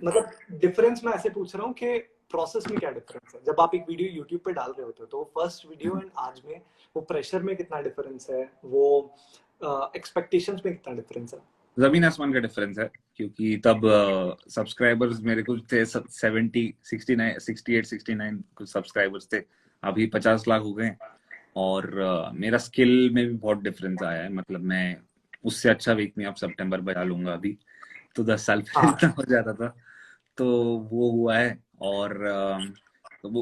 S1: मतलब डिफरेंस मैं ऐसे पूछ रहा हूँ कि प्रोसेस में क्या डिफरेंस है? जब आप एक वीडियो यूट्यूब पे डाल रहे होते हो तो फर्स्ट वीडियो एंड आज में वो प्रेशर में कितना डिफरेंस है, वो एक्सपेक्टेशंस में कितना डिफरेंस है?
S2: जमीन आसमान का डिफरेंस है, क्योंकि तब सब्सक्राइबर्स मेरे कुछ थे 70 69 68 69 कुछ सब्सक्राइबर्स थे, अभी 50 लाख हो गए। और मेरा स्किल में भी बहुत डिफरेंस आया है, मतलब मैं उससे अच्छा वीक में अब सितंबर बजा लूंगा अभी, तो 10 साल पहले इतना हो जाता था, तो वो हुआ है। और वो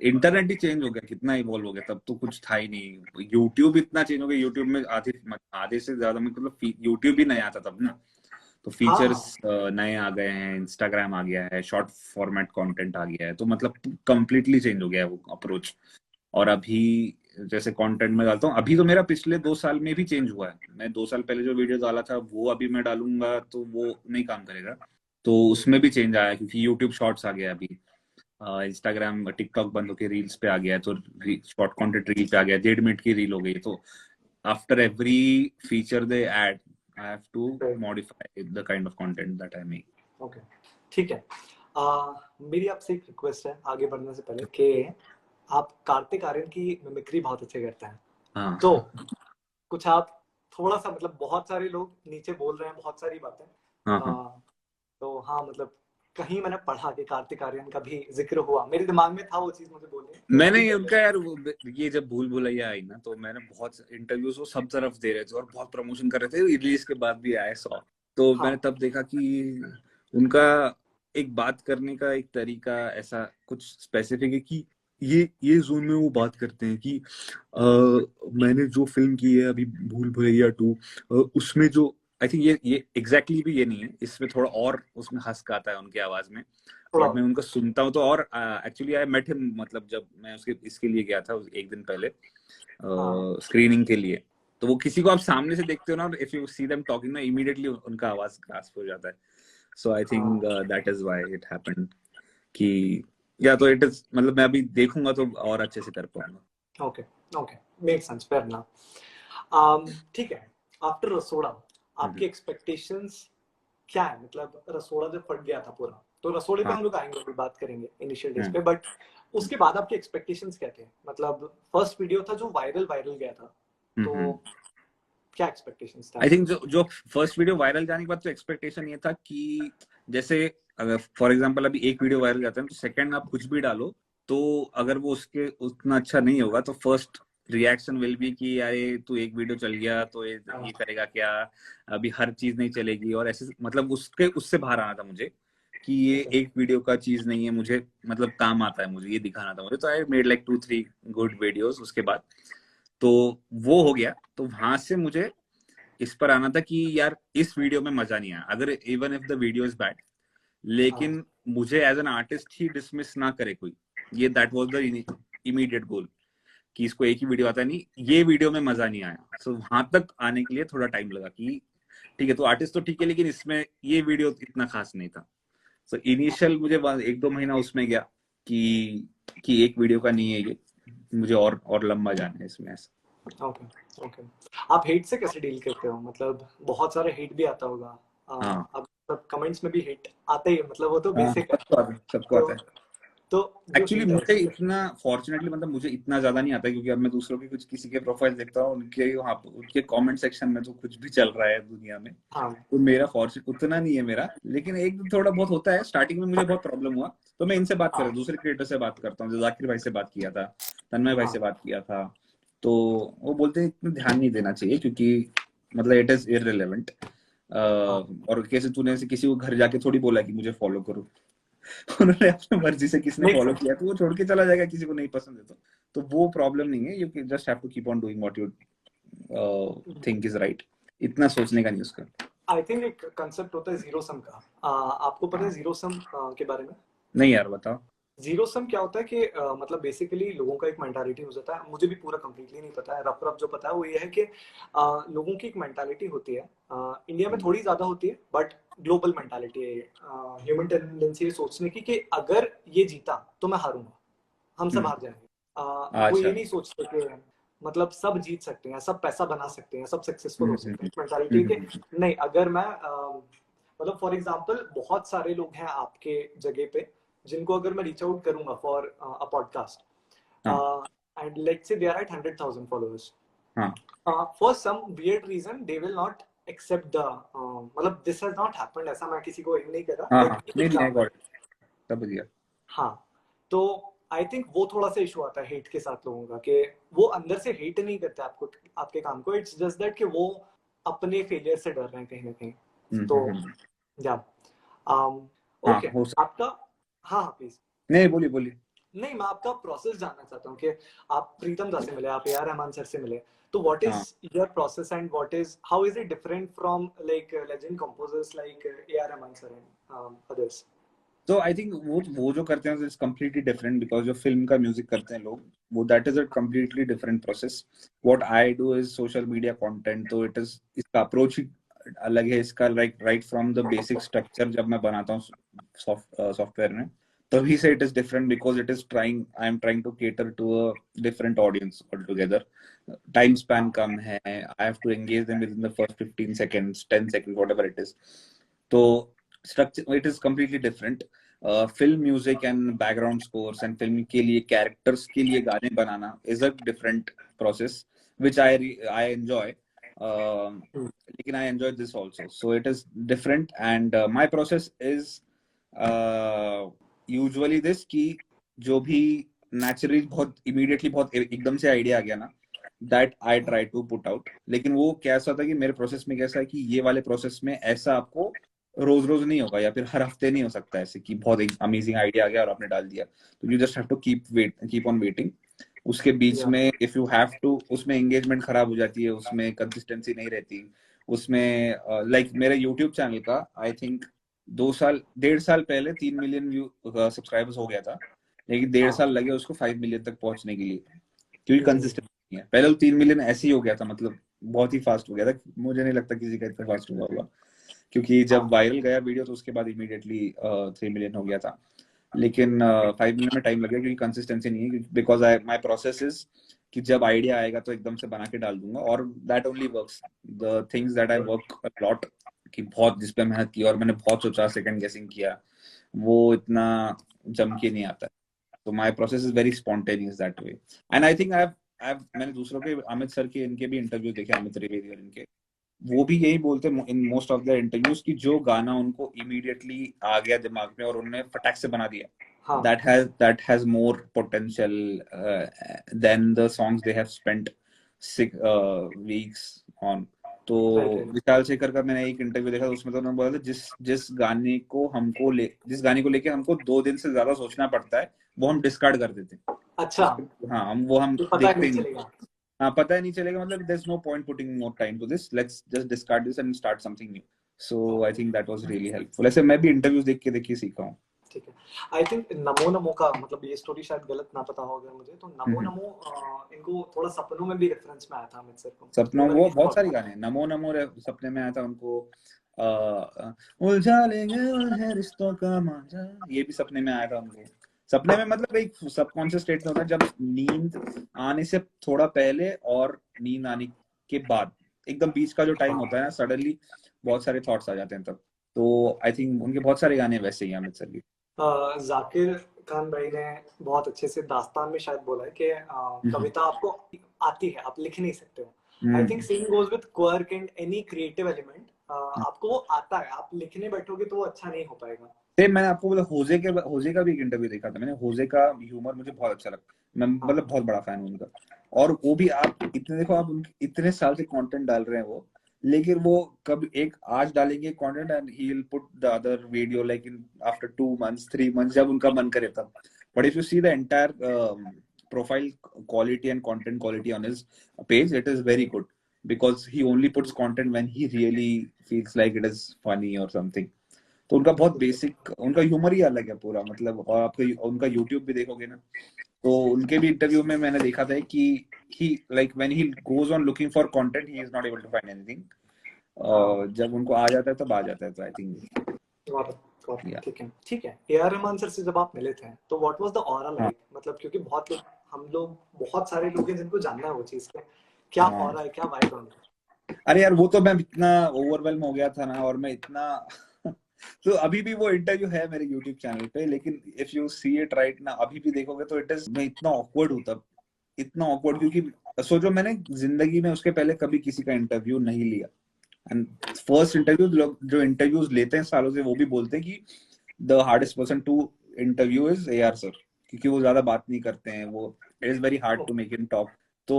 S2: इंटरनेट ही चेंज हो गया, कितना इवॉल्व हो गया, तब तो कुछ था ही नहीं। यूट्यूब इतना चेंज हो गया, यूट्यूब में आधे से ज्यादा मतलब यूट्यूब भी नया था तब ना, तो फीचर्स नए आ गए हैं, इंस्टाग्राम आ गया है, शॉर्ट फॉर्मेट कंटेंट आ गया है, तो मतलब कंप्लीटली चेंज हो गया है वो अप्रोच। और अभी जैसे कंटेंट में डालता हूँ। अभी तो मेरा पिछले 2 साल में भी चेंज हुआ है। मैं 2 साल पहले जो वीडियो डाला था वो अभी मैं डालूंगा तो वो नहीं काम करेगा, तो उसमें भी चेंज आया क्योंकि यूट्यूब शॉर्ट्स आ गया अभी, इंस्टाग्राम टिकटॉक बंद होके रील्स पे आ गया है, तो शॉर्ट कंटेंट रील पे आ गया, 1.5 मिनट की रील हो गई। तो after every feature they add I have to modify the kind of content that I make.
S1: Okay, ठीक है। मेरी आपसे एक रिक्वेस्ट है आगे बढ़ने से पहले कि आप कार्तिक आर्यन की मिमिक्री बहुत अच्छे करते हैं,
S2: हाँ
S1: तो कुछ आप थोड़ा सा, मतलब बहुत सारे लोग नीचे बोल रहे हैं बहुत सारी बातें,
S2: हाँ हाँ।
S1: तो हाँ, मतलब कहीं मैंने पढ़ा कि कार्तिक आर्यन का भी जिक्र हुआ, मेरे दिमाग में था वो चीज मुझे बोलनी, तो
S2: मैंने
S1: अभी
S2: उनका यार ये जब भूल भुलैया आई ना, तो मैंने बहुत इंटरव्यूज वो सब तरफ दे रहे थे और बहुत प्रमोशन कर रहे थे, रिलीज के बाद भी आए 100। तो
S1: हाँ
S2: मैंने तब देखा कि उनका एक बात करने का एक तरीका ऐसा कुछ स्पेसिफिक है कि ये जोन में वो बात करते हैं कि मैंने जो फिल्म की है अभी भूल भुलैया 2, उसमें जो आई थिंक ये एग्जैक्टली भी ये नहीं है, इसमें थोड़ा और उसमें हंस आता है उनकी आवाज में।
S1: थोड़ा
S2: और मैं उनका सुनता हूँ तो, और एक्चुअली आई मेट हिम, मतलब जब मैं उसके इसके लिए गया था एक दिन पहले
S1: हाँ
S2: स्क्रीनिंग के लिए, तो वो किसी को आप सामने से देखते हो ना, if you see them talking ना, इमीडिएटली उनका आवाज ग्रास्प हो जाता है। So I think that is why it happened कि, या तो इट इज, मतलब मैं अभी देखूंगा तो और अच्छे से कर पाऊंगा।
S1: Okay okay, make sense, fair ना। ठीक है, आफ्टर रसोड़ा आपकी एक्सपेक्टेशंस क्या है? मतलब रसोड़ा जब फट गया था पूरा, तो रसोड़े पे
S2: हाँ
S1: हम लोग आएंगे, अभी बात करेंगे इनिशियल डेज
S2: हाँ
S1: पे, बट उसके बाद आपके एक्सपेक्टेशंस क्या थे? मतलब फर्स्ट वीडियो था जो वायरल गया था, तो क्या एक्सपेक्टेशंस थे
S2: आई
S1: आपके?
S2: थिंक जो फर्स्ट वीडियो वायरल जाने के बाद तो एक्सपेक्टेशन ये था कि जैसे अगर फॉर एग्जांपल अभी एक वीडियो वायरल जाता है तो सेकंड आप कुछ भी डालो, तो अगर वो उसके उतना अच्छा नहीं होगा तो फर्स्ट रिएक्शन विल बी कि अरे तू एक वीडियो चल गया तो ये करेगा क्या, अभी हर चीज नहीं चलेगी, और ऐसे मतलब उससे बाहर आना था मुझे कि ये एक वीडियो का चीज नहीं है, मुझे मतलब काम आता है, मुझे ये दिखाना था मुझे। तो I made like 2-3 good videos उसके बाद, तो वो हो गया। तो वहां से मुझे इस पर आना था कि यार इस वीडियो में मजा नहीं आया, अगर even if the video is bad, लेकिन मुझे एज एन आर्टिस्ट ही डिसमिस ना करे कोई, ये that was the immediate goal कि इसको एक ही वीडियो आता नहीं, ये वीडियो में मजा नहीं आया। सो वहां तक आने के लिए थोड़ा टाइम लगा कि ठीक है तो आर्टिस्ट तो ठीक है, लेकिन इसमें ये वीडियो इतना खास नहीं था। सो इनिशियल मुझे 1-2 महीना उसमें गया कि एक वीडियो का नहीं है ये, मुझे और लंबा जाना है इसमें ऐसा।
S1: ओके ओके, आप हेट से कैसे डील करते हो? मतलब बहुत सारा हेट भी आता होगा,
S2: हाँ
S1: अब सब कमेंट्स में भी हेट आता ही है, मतलब वो तो
S2: हाँ,
S1: बेसिक है।
S2: सबको आता है।
S1: तो जो
S2: एक्चुअली
S1: हेट है
S2: मुझे इतना फॉर्चुनेटली, मतलब मुझे इतना ज्यादा नहीं आता क्योंकि अब मैं दूसरों की कुछ किसी के प्रोफाइल देखता हूँ, उनके वहाँ उनके कमेंट सेक्शन में तो कुछ भी चल रहा है दुनिया में,
S1: हाँ
S2: तो मेरा फॉर्चुन उतना नहीं है मेरा, लेकिन एक थोड़ा बहुत होता है। स्टार्टिंग में मुझे बहुत प्रॉब्लम हुआ, तो मैं इनसे बात कर दूसरे क्रिएटर से बात करता हूँ, जाकिर भाई से बात किया था, तन्मय भाई
S1: हाँ
S2: से बात किया था, तो वो बोलते हैं इतना ध्यान नहीं देना चाहिए क्योंकि मतलब इट इज इररिलेवेंट। और कैसे तूने किसी को घर जाके थोड़ी बोला कि मुझे फॉलो करो, उन्होंने अपनी मर्जी से किसने
S1: मेक
S2: फॉलो
S1: सेंस।
S2: किया तो वो छोड़ के चला जाएगा, किसी को नहीं पसंद है तो वो प्रॉब्लम नहीं है। You just have to keep on doing what you think is right, इतना सोचने का नहीं उसका।
S1: आई थिंक एक कंसेप्ट होता है जीरो सम का, आपको पता है
S2: हाँ।
S1: जीरो सम के बारे में?
S2: नहीं यार बताओ।
S1: जीरो सम क्या होता है कि मतलब बेसिकली लोगों का एक मेंटालिटी हो जाता है, मुझे भी पूरा कंप्लीटली नहीं पता है, रफ रफ जो पता है वो ये है कि लोगों की एक मेंटालिटी होती है, इंडिया में थोड़ी ज्यादा होती है बट ग्लोबल मेंटालिटी है, ह्यूमन टेंडेंसी है सोचने की कि अगर ये जीता तो मैं हारूंगा, हम सब हार जाएंगे। वो
S2: अच्छा।
S1: ये नहीं सोचते कि मतलब सब जीत सकते हैं, सब पैसा बना सकते हैं, सब सक्सेसफुल हो सकते हैं। मेंटालिटी है कि नहीं, अगर मैं मतलब फॉर एग्जांपल बहुत सारे लोग हैं आपके जगह पे जिनको अगर मैं रीच आउट करूंगा फॉर अ पॉडकास्ट,
S2: हाँ
S1: and let's say they are at 100,000 followers,
S2: हाँ
S1: for some weird reason they will not accept the, मतलब दिस हैज नॉट हैपेंड, ऐसा मैं किसी को नहीं कर रहा
S2: हाँ हाँ,
S1: बट एक
S2: नहीं नहीं, आई
S1: एग्जांपल।
S2: गॉट इट, समझ गया।
S1: हाँ, तो आई थिंक वो थोड़ा सा इशू आता है हेट के साथ लोगों का, कि वो अंदर से हेट नहीं करते आपको, आपके काम को, इट्स जस्ट दैट कि वो अपने फेलियर से डर रहे हैं कहीं ना कहीं, तो या
S2: हाँ
S1: ओके
S2: हो सकता।
S1: आपका, हाँ हाँ प्लीज।
S2: नहीं बोलिए बोलिए।
S1: नहीं, मैं आपका प्रोसेस जानना चाहता हूँ कि आप प्रीतम दा से मिले, आप ए आर रहमान सर से मिले, तो व्हाट इज
S2: हाँ
S1: your process and what is, how is it different from like legend composers like A R Rahman sir and others?
S2: तो आई थिंक वो जो करते हैं इट्स कम्प्लीटली डिफरेंट, बिकॉज जो फिल्म का म्यूजिक करते हैं लोग, वो that is a completely different process. What I do is social media content, तो इट इज, इसका अप्रोच ही अलग है. इसका right from the basic structure जब मैं बनाता हूँ सॉफ्टवेयर में, तभी से it is different, because it is trying, I am trying to cater to a different audience all together. Time span कम है, I have to engage them within the first 15 seconds, 10 seconds, whatever it is. तो structure it is completely different. Film music and background scores and film के लिए characters के लिए गाने बनाना is a different process, which I enjoy. लेकिन I enjoy this also, so it is different. And my process is usually this कि जो भी नेचुरली बहुत इमीडिएटली बहुत एकदम से आइडिया आ गया ना, that I try to put out. लेकिन वो कैसा होता है कि मेरे प्रोसेस में कैसा है कि ये वाले प्रोसेस में ऐसा आपको रोज रोज नहीं होगा, या फिर हर हफ्ते नहीं हो सकता ऐसे कि बहुत एक अमेजिंग आइडिया आ गया और आपने डाल दिया. तो you just have to keep on waiting. उसके बीच में इफ यू हैव टू, उसमें एंगेजमेंट खराब हो जाती है, उसमें कंसिस्टेंसी नहीं रहती. उसमें लाइक मेरे यूट्यूब चैनल का आई थिंक 2 साल 1.5 साल पहले 3 मिलियन व्यू सब्सक्राइबर्स हो गया था, लेकिन 1.5 साल लगे उसको 5 मिलियन तक पहुंचने के लिए, क्योंकि कंसिस्टेंसी नहीं है. पहले तो 3 मिलियन ऐसे ही हो गया था, मतलब बहुत ही फास्ट हो गया था. मुझे नहीं लगता किसी का इतना फास्ट हुआ होगा, क्योंकि जब वायरल गया वीडियो तो उसके बाद इमीडिएटली 3 मिलियन हो गया था. लेकिन 5 मिलियन में टाइम लगेगा, क्योंकि कंसिस्टेंसी नहीं है. बिकॉज माय प्रोसेस इज कि जब आइडिया आएगा तो एकदम से बना के डाल दूंगा, और that only works. The things that I work a lot, कि बहुत जिस पे मेहनत की और मैंने बहुत सोचा, सेकंड गेसिंग किया, वो इतना जम के नहीं आता. तो my process is very spontaneous that way. And I think मैंने दूसरों के, अमित सर के, इनके भी इंटरव्यू देखे, अमित त्रिवेदी और इनके, वो भी यही बोलते हैं in most of the interviews कि जो गाना उनको इमीडिएटली आ गया दिमाग में और उन्होंने फटाक से बना दिया, that has more potential than the songs they have spent weeks on. तो विशाल शेखर का मैंने एक इंटरव्यू देखा, उसमें तो उन्होंने बोला था जिस गाने को लेके हमको 2 दिन से ज्यादा सोचना पड़ता है, वो हम डिस्कार्ड कर देते हैं.
S1: अच्छा.
S2: हाँ, हम
S1: तो
S2: देखते ही नहीं. हाँ, पता ही नहीं चलेगा, मतलब there's no point putting more time to this, let's just discard this and start something new. So I think that was really helpful. ऐसे मैं भी इंटरव्यूज देख के सीखा हूँ.
S1: ठीक है. आई थिंक नमो नमो का मतलब, ये स्टोरी शायद गलत ना पता हो अगर मुझे, तो नमो नमो इनको थोड़ा सपनों में भी रेफरेंस में आया था अमित सर को.
S2: सपनों वो बहुत सारे गाने, नमो नमो सपने में आया था उनको. उलझा लेंगे रिश्तों का मांझा, ये भी सपने में आया था उनको. सपने में मतलब एक सबकॉन्शियस स्टेट में होता है, जब नींद आने से थोड़ा पहले और नींद आने के बाद, एकदम बीच का जो टाइम होता है ना, सडनली बहुत सारे थॉट्स आ जाते हैं तब. तो आई थिंक उनके बहुत सारे गाने वैसे ही अमित सर की.
S1: जाकिर खान भाई ने बहुत अच्छे से दास्तान में शायद बोला है कि कविता आपको आती है, आप लिख नहीं सकते हो. I think same goes with quirk and any creative element. आपको वो आता है, आप लिखने बैठोगे तो वो अच्छा नहीं हो पाएगा.
S2: मैंने आपको बोला होजे का भी एक इंटरव्यू देखा था मैंने. होजे का ह्यूमर मुझे बहुत अच्छा लगा, मैं मतलब बहुत बड़ा फैन हूँ उनका. और वो भी आप इतने देखो, आप इतने साल से कंटेंट डाल रहे हैं वो, लेकिन वो कब एक आज डालेंगे content and he will put the other video like in after 2 months 3 months, जब उनका मन करे तब. But if you see the entire profile quality and content quality on his page, it is very good, because he only puts content when he really feels like it is funny or something. तो उनका बहुत basic, उनका humour ही अलग है पूरा, मतलब. और आपका उनका यूट्यूब भी देखोगे ना, तो उनके भी इंटरव्यू में मैंने देखा था कि he like when he goes on looking for content, he is not able to find anything. जब उनको आ जाता है तब आ जाता है. तो आई थिंक
S1: ठीक है. ए आर रहमान सर से जब आप मिले थे, तो what was the aura like? मतलब क्योंकि हम लोग बहुत सारे लोग हैं जिनको जानना है वो चीज के, क्या ऑरा है, क्या वाइब है?
S2: अरे यार, वो तो मैं इतना ओवरवेल्म हो गया था ना, और मैं इतना तो अभी भी वो इंटरव्यू है मेरे YouTube चैनल पे, लेकिन if you see it right ना, अभी भी देखोगे तो इट इज, मैं इतना ऑकवर्ड हूँ तब, इतना ऑकवर्ड, क्योंकि सोचो मैंने जिंदगी में उसके पहले कभी किसी का इंटरव्यू नहीं लिया. एंड फर्स्ट इंटरव्यू, लोग जो इंटरव्यूज लेते हैं सालों से, वो भी बोलते हैं कि the hardest person to interview is AR sir, क्योंकि वो ज्यादा बात नहीं करते हैं, वो it is very hard to make him talk. तो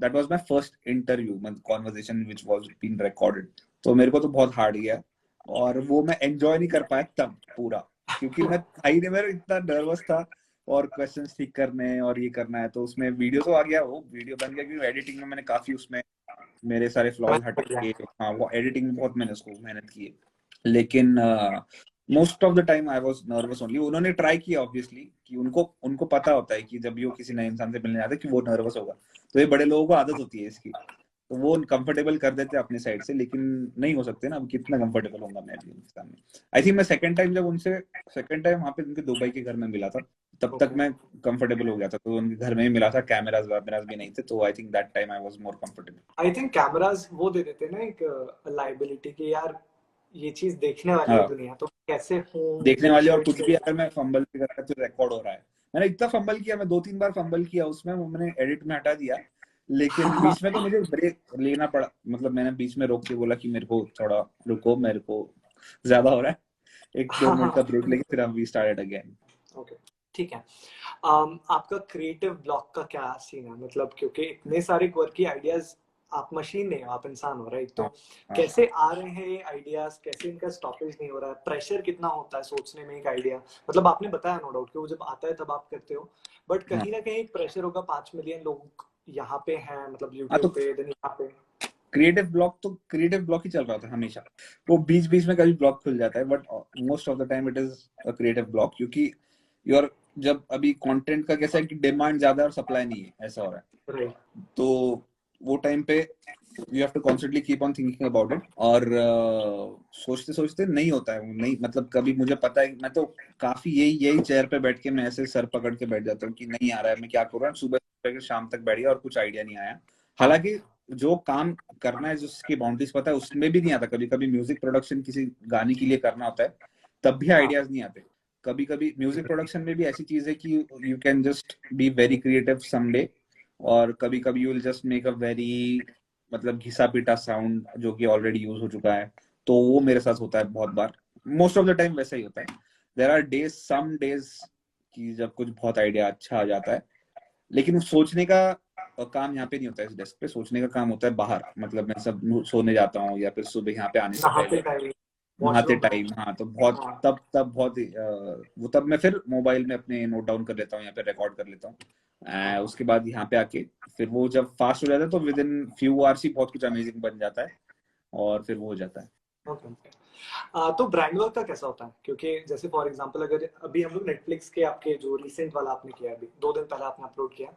S2: that was my first interview, मतलब conversation which was been recorded. तो मेरे को तो बहुत हार्ड गया, और वो मैं एंजॉय नहीं कर पाया तब पूरा, क्योंकि मैं नहीं, मेरा इतना नर्वस था, और क्वेश्चंस ठीक करने और ये करना है. तो उसमें वीडियो तो आ गया, वो वीडियो बन गया, क्योंकि एडिटिंग में मैंने काफी उसमें मेरे सारे फ्लॉज हटा के, हाँ, वो एडिटिंग में बहुत मैंने उसको मेहनत की है. लेकिन most of the time I was nervous only. उन्होंने ट्राई किया ऑब्वियसली कि उनको पता होता है कि जब भी वो किसी नए इंसान से मिलने जाते हैं कि वो नर्वस होगा, तो ये बड़े लोगों को आदत होती है इसकी, तो वो कंफर्टेबल कर देते हैं अपने साइड से, लेकिन नहीं हो सकते ना, अब कितना कंफर्टेबल होगा मैं भी उनके सामने। आई थिंक मैं सेकंड टाइम वहाँ पे उनके दुबई के घर में मिला था, तब तक मैं कंफर्टेबल हो गया था, तो उनके घर में ही मिला था, कैमराज वैमराज भी नहीं थे, तो I think that time I was more comfortable.
S1: I think cameras वो दे देते हैं ना एक लाइबिलिटी की, यार ये चीज देखने वाली है
S2: हाँ,
S1: दुनिया, तो कैसे हूँ
S2: देखने वाले, और
S1: शर्ट
S2: कुछ
S1: से।
S2: भी अगर मैं फंबल भी कर रहा तो रिकॉर्ड हो रहा है। मैंने इतना फंबल किया, मैं 2-3 बार फंबल किया उसमें, वो मैंने एडिट में हटा दिया, लेकिन बीच में तो मुझे ब्रेक लेना पड़ा, मतलब मैंने बीच में रोक के बोला कि मेरे को थोड़ा रुको, मेरे को ज्यादा हो रहा है, 1-2 मिनट का ब्रेक लेके फिर हम वी स्टार्टेड अगेन।
S1: ओके, ठीक है। आपका क्रिएटिव ब्लॉक का क्या सीन है, मतलब क्योंकि इतने सारे क्वर्की आइडियाज, आप मशीन नहीं हो, आप इंसान हो, राइट? तो
S2: हाँ, हाँ,
S1: कैसे आ रहे हैं ये आइडियाज, कैसे इनका स्टॉपेज नहीं हो रहा है, प्रेशर कितना होता है सोचने में एक आइडिया? मतलब आपने बताया नो डाउट कि वो जब आता है तब आप करते हो, बट
S2: हाँ,
S1: कहीं ना कहीं एक प्रेशर होगा, 5 मिलियन लोग यहाँ पे हैं, मतलब
S2: हाँ, तो
S1: यूट्यूब पे, देन यहाँ पे।
S2: क्रिएटिव ब्लॉक ही चल रहा था हमेशा। वो बीच बीच में कभी ब्लॉक खुल जाता है, but most of the time it is a creative block, क्योंकि योर जब अभी कंटेंट का कैसा है कि डिमांड ज्यादा है और सप्लाई नहीं है, ऐसा हो रहा है,
S1: राइट।
S2: तो वो टाइम पे you have to constantly keep on thinking about it, और सोचते सोचते नहीं होता है, नहीं मतलब कभी मुझे पता है, मैं तो काफी यही चेयर पे बैठ के मैं ऐसे सर पकड़ के बैठ जाता हूँ कि नहीं आ रहा है, मैं क्या कर रहा हूँ, सुबह से शाम तक बैठ गया और कुछ आइडिया नहीं आया। हालांकि जो काम करना है, जिसकी बाउंड्रीज पता है, उसमें भी नहीं आता। कभी कभी म्यूजिक प्रोडक्शन किसी गाने के लिए करना होता है, तब भी
S1: हाँ,
S2: आइडियाज नहीं आते। कभी कभी म्यूजिक प्रोडक्शन में भी ऐसी चीज है कि you can just be very creative someday, और कभी कभी you will just make a very मतलब घिसा पीटा साउंड जो कि ऑलरेडी यूज हो चुका है, तो वो मेरे साथ होता है बहुत बार। मोस्ट ऑफ द टाइम वैसा ही होता है। There are days, some days कि जब कुछ बहुत आइडिया अच्छा आ जाता है, लेकिन उस सोचने का काम यहाँ पे नहीं होता है, इस डेस्क पे सोचने का काम होता है बाहर, मतलब मैं सब सोने जाता हूँ या फिर सुबह यहाँ पे आने से
S1: नहाते
S2: पहले,
S1: टाइम,
S2: नहाते
S1: वॉशरूम में।
S2: टाइम, हाँ, तो बहुत
S1: हाँ,
S2: तब बहुत वो तब मैं फिर मोबाइल में अपने नोट डाउन कर लेता हूँ या फिर रिकॉर्ड कर लेता हूँ।
S1: हाँ,
S2: उसके बाद यहाँ पे आके फिर वो जब फास्ट हो जाता है तो विद इन फ्यू आवर्स ही बहुत कुछ अमेजिंग बन जाता है, और फिर वो हो जाता है।
S1: ओके। तो ब्रांड वर्क का कैसा होता है? क्योंकि जैसे फॉर एग्जांपल अगर अभी हम लोग नेटफ्लिक्स के आपके जो रिसेंट वाला आपने किया, अभी 2 दिन पहले आपने अपलोड किया,